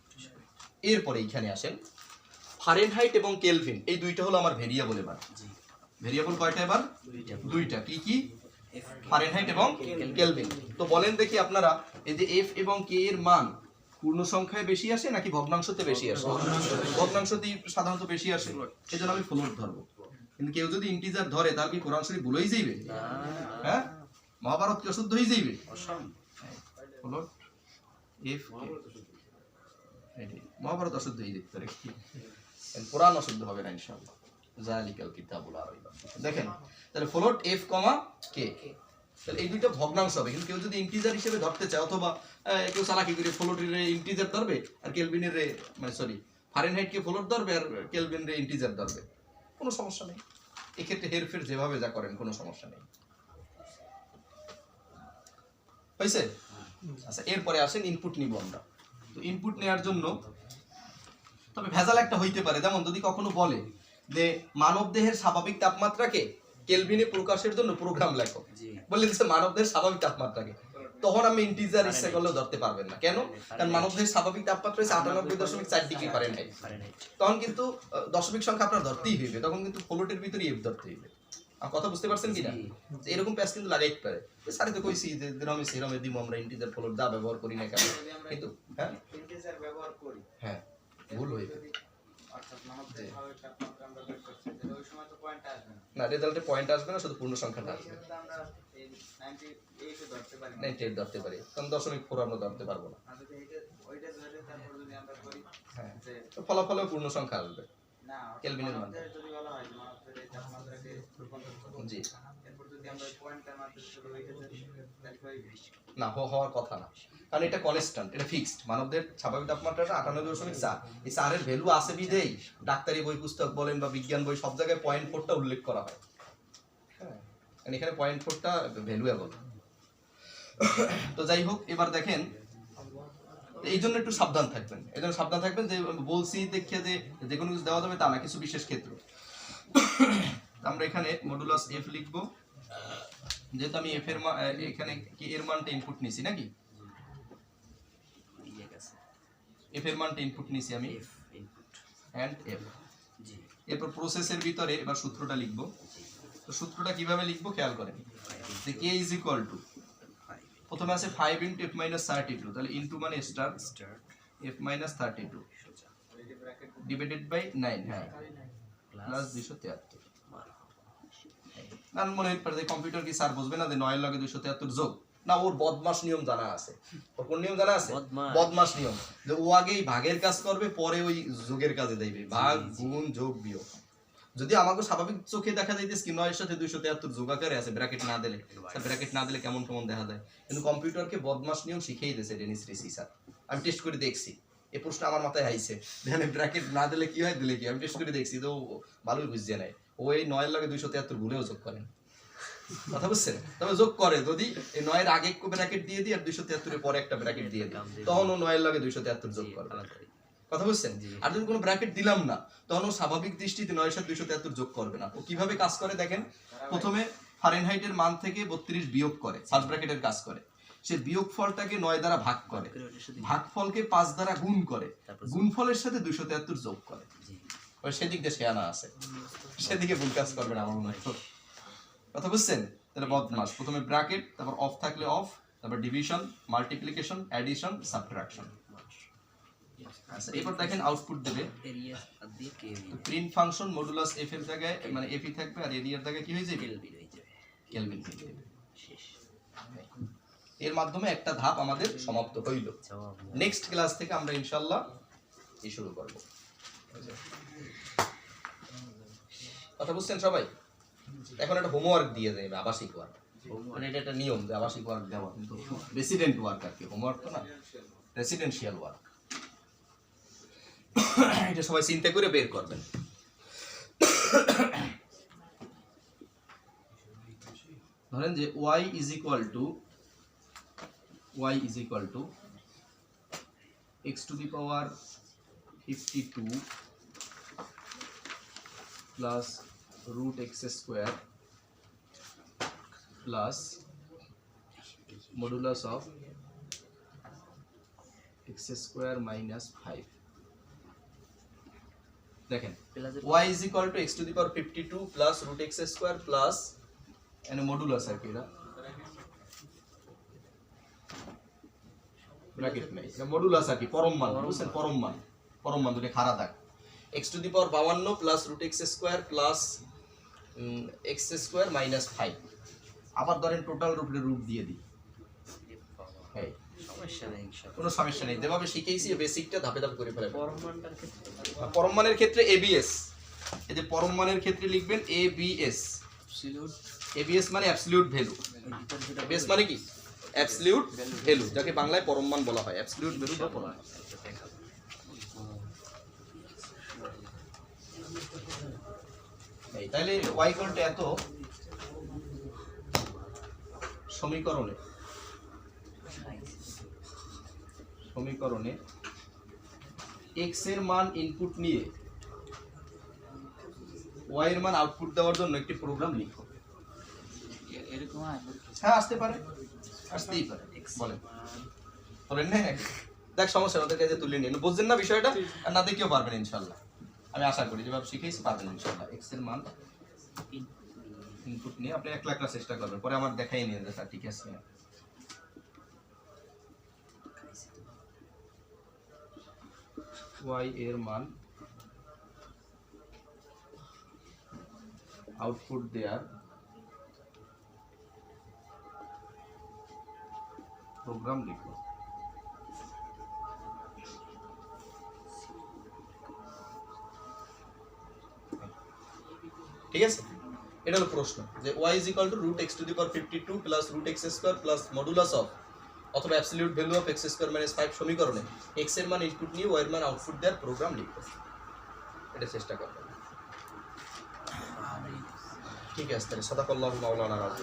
এরপরে এইখানে আসেন ফারেনহাইট এবং কেলভিন এই দুইটা হলো আমার ভেরিয়েবল এবার ভেরিয়েবল কয়টা এবার দুইটা কি কি ফারেনহাইট এবং কেলভিন তো বলেন দেখি আপনারা এই যে f এবং k এর মান পূর্ণ সংখ্যায় বেশি আসে নাকি ভগ্নাংশতে বেশি আসে ভগ্নাংশতেই সাধারণত বেশি আসে সেজন্য আমি ফ্লোট ধরবো কিন্তু কেউ যদি ইন্টিজার ধরে তার কি কোরআন শরীফ ভুলেই যাইবে হ্যাঁ মহাভারত কি অশুদ্ধ হয়ে যাইবে ফ্লোট f মহাভারত অশুদ্ধ হয়ে যেতে পারে কোরআন অশুদ্ধ হবে না ইনশাআল্লাহ জালিকাল কিতাবুল আরাইবা দেখেন তাহলে ফ্লোট f k তাহলে এই দুইটা ভগ্নাংশ হবে কিন্তু কেউ যদি ইন্টিজার হিসেবে ধরতে চায় অথবা কেউ চালাকি করে ফ্লোটের ইন্টিজার ধরবে আর কেলভিনের মানে সরি ফারেনহাইট কে ফ্লোট ধরবে আর কেলভিন রে ইন্টিজার ধরবে কোনো সমস্যা নেই এক্ষেত্রে হেরফের যেভাবে যা করেন কোনো সমস্যা নেই হয়েছে আচ্ছা এরপরে আসেন ইনপুট নিব আমরা তো ইনপুট নেওয়ার জন্য তবে ভেজাল একটা হইতে পারে যেমন যদি কখনো বলে যে মানব দেহের স্বাভাবিক তাপমাত্রাকে কেলভিনে প্রকাশের জন্য প্রোগ্রাম লেখো বললে যে মানব দেহের স্বাভাবিক তাপমাত্রাকে তখন আমি ইন্টিজার ইচ্ছা করলেও ধরতে পারবেন না কেন কারণ মানব দেহের স্বাভাবিক তাপমাত্রা হচ্ছে 98.4 ডিগ্রি ফারেনহাইট তখন কিন্তু দশমিক সংখ্যা আপনার ধরতেই হইবে তখন কিন্তু ফ্লোটের ভিতরে এফ ধরতে হইবে আর কথা বুঝতে পারছেন কিনা এরকম প্যাচ কিন্তু লাগাইতে পারে স্যারই তো কইছি যে রমেশ সেরমে দিব আমরা ইন্টিজার ফ্লোট দা ব্যবহার করি না কেন কিন্তু হ্যাঁ ইন্টিজার ব্যবহার করি হ্যাঁ ভুল হইবে অর্থাৎ মানবদের স্বাভাবিক তাপমাত্রা আমরা বের করছি তাহলে ওই সময় তো পয়েন্ট আসবে না না রেজাল্টে পয়েন্ট আসবে না শুধু পূর্ণ সংখ্যাটা আসবে কিন্তু আমরা এই 98 ধরতে পারি না 98 ধরতে পারি কারণ দশমিক 4 আমরা ধরতে পারবো না আর যদি ওইটা ধরে তারপর যদি আমরা করি হ্যাঁ যে তো ফলাফলে পূর্ণ সংখ্যা আসবে না কেলভিনের মান মানবদের যদি বলা হয় যে মানবদের এই তাপমাত্রাকে রূপান্তর করো জি এরপর যদি আমরা পয়েন্টের মাধ্যমে শুধু ওইটা ধরি তাহলে হইবে না হওয়ার কথা না কারণ এটা কনস্ট্যান্ট এটা ফিক্সড মানবদের স্বাভাবিক তাপমাত্রাটা 98.4 এই 4 এর ভ্যালু আছে বিদেই ডাক্তারি বই পুস্তক বলেন বা বিজ্ঞান বই সব জায়গায় 0.4টা উল্লেখ করা হয় হ্যাঁ এখানে 0.4টা ভ্যালুয়েবল তো যাই হোক এবার দেখেন এই জন্য একটু সাবধান থাকবেন এই জন্য সাবধান থাকবেন যে বলছি দেখে যে কোনো কিছু দেওয়া যাবে তা না কিছু বিশেষ ক্ষেত্র আমরা এখানে মডুলাস f লিখব যেহেতু আমি f এর মান এখানে কি এর মানটা ইনপুট নিছি নাকি f এর মানটা ইনপুট নিছি আমি এন্ড f জি এরপর প্রসেসের ভিতরে এবার সূত্রটা লিখব তো সূত্রটা কিভাবে লিখব খেয়াল করেন যে k ইজ ইকুয়াল টু প্রথমে আছে 5 ইনটু f মাইনাস 32 তাহলে ইনটু মানে star f minus 32 divided by 9 হ্যাঁ প্লাস 273 না মনে হয় যে কম্পিউটার কি স্যার বুঝবে না যে 9 এর লগে 273 যোগ না ওর বদমাশ নিয়ম জানা আছে ওর কোন নিয়ম জানা আছে বদমাশ নিয়ম যে ও আগেই ভাগের কাজ করবে পরে ওই যোগের কাজে যাইবে ভাগ গুণ যোগ বিয়োগ যদি আমাকে স্বাভাবিক চোখে দেখা যাইতেছে কি 9 এর সাথে 273 যোগ আকারে আছে ব্র্যাকেট না দিলে স্যার ব্র্যাকেট না দিলে কেমন কেমন দেখা যায় কিন্তু কম্পিউটারকে বদমাশ নিয়ম শিখিয়ে দিয়েছে ডেনিস রেসি স্যার আমি টেস্ট করে দেখছি এই প্রশ্ন আমার মাথায় আইছে দেখেন ব্র্যাকেট না দিলে কি হয় দিলে কি আমি টেস্ট করে দেখছি তো ভালোই বুঝছে নাই ও এই 9 এর লগে 273 ভুলেও যোগ করেন কথা বুঝছেন তবে যোগ করে যদি এই 9 এর আগে একটা ব্র্যাকেট দিয়ে দিই আর 273 এর পরে একটা ব্র্যাকেট দিয়ে দিই তখন ও 9 এর লগে 273 যোগ করবে কথা বুঝছেন? আর যদি কোনো ব্র্যাকেট দিলাম না, তখন ও স্বাভাবিক দৃষ্টিতে 9 এর সাথে 273 যোগ করবে না। ও কিভাবে কাজ করে দেখেন, প্রথমে ফারেনহাইটের মান থেকে 32 বিয়োগ করে, ফার্স্ট ব্র্যাকেটের কাজ করে। সে বিয়োগ ফলটাকে 9 দ্বারা ভাগ করে, ভাগফলকে 5 দ্বারা গুণ করে, গুণফলের সাথে 273 যোগ করে। ওই সেদিক দিয়ে শেয়ানা আছে, সেদিকে ভুল কাজ করবে না আমার মনে হয়। কথা বুঝছেন? তাহলে বদমাস, প্রথমে ব্র্যাকেট, তারপর অফ থাকলে অফ, তারপর ডিভিশন, মাল্টিপ্লিকেশন, অ্যাডিশন, সাবট্রাকশন। আচ্ছা, এরপর দেখেন আউটপুট দেবে এরিয়া দিয়ে কে প্রিন্ট ফাংশন মডুলাস এফ এর জায়গায় মানে এফই থাকবে, আর এরিয়ার জায়গায় কি হয়ে যাবে? কেলভিন হয়ে যাবে। কেলভিন হয়ে যাবে। শেষ। এর মাধ্যমে একটা ধাপ আমাদের সমাপ্ত হইল। জবাব নেক্সট ক্লাস থেকে আমরা ইনশাআল্লাহ এই শুরু করব। কথা বুঝছেন সবাই? এখন একটা হোমওয়ার্ক দিয়ে দেবে, আবাসিক ওয়ার্ক। মানে এটা একটা নিয়ম যে আবাসিক ওয়ার্ক দেওয়া, কিন্তু রেসিডেন্ট ওয়ার্ক আর কি, হোমওয়ার্ক তো না, রেসিডেন্সিয়াল ওয়ার্ক। এটা সবাই চিন্তা করে বের করবেন। ধরেন যে y is equal to x to the power 52 plus root x square plus modulus of x square minus 5. দেখেন y is equal to x to the power 52 plus root x square plus and modulus আর কি, এটা bracket নাই, এটা modulus আর কি, পরম মান। বুঝছেন? পরম মান দুটো খাড়া থাক। x to the power 52 plus root x square plus x square minus 5। আবার ধরেন টোটাল রুট দিয়ে দিই। হ্যাঁ, সমস্যা নেই ইনশাআল্লাহ। কোনো সমস্যা নেই, যেভাবে শিখেইছি বেসিকটা ধাপে ধাপে করে ফেলবেন। পরমাণুটার ক্ষেত্রে পরম মানের ক্ষেত্রে ABS, এই যে পরম মানের ক্ষেত্রে লিখবেন ABS। অ্যাবসলিউট ABS মানে অ্যাবসলিউট ভ্যালু। ABS মানে কি? অ্যাবসলিউট ভ্যালু, যাকে বাংলায় পরম মান বলা হয়। অ্যাবসলিউট ভ্যালু বা পরম মান। এই তাহলে y ইকুয়াল টু এত সমীকরণে x এর মান ইনপুট নিয়ে y এর মান আউটপুট দেওয়ার জন্য একটি প্রোগ্রাম লিখো। এরকম হ্যাঁ, আসতে পারে, আসতেই পারে। বলেন না? দেখ সমস্যা ওদের কাছে তুলে নিন, বুঝছেন না বিষয়টা? আর না দেখেও পারবেন ইনশাল্লাহ, আমি আশা করি যেভাবে শিখেছি পারবেন ইনশাল্লাহ। x এর মান ইনপুট নিয়ে আপনি 1 লাখ চেষ্টা করবেন, পরে আমার দেখাই নিয়ে যে স্যার ঠিক আছে। y এর মান আউটপুট দেয়ার প্রোগ্রাম লিখো। ঠিক আছে? এটা হলো প্রশ্ন যে y is equal to root x to the power 52 plus root x square plus modulus of অথবা absolute value of x square minus 5 সমীকরণে x এর মান ইনপুট নিয়ে y এর মান আউটপুট দেওয়ার প্রোগ্রাম লিখো। এটা চেষ্টা করবেন। ঠিক আছে, তাহলে সাদাকাল্লাহু মাওলানা রাজু।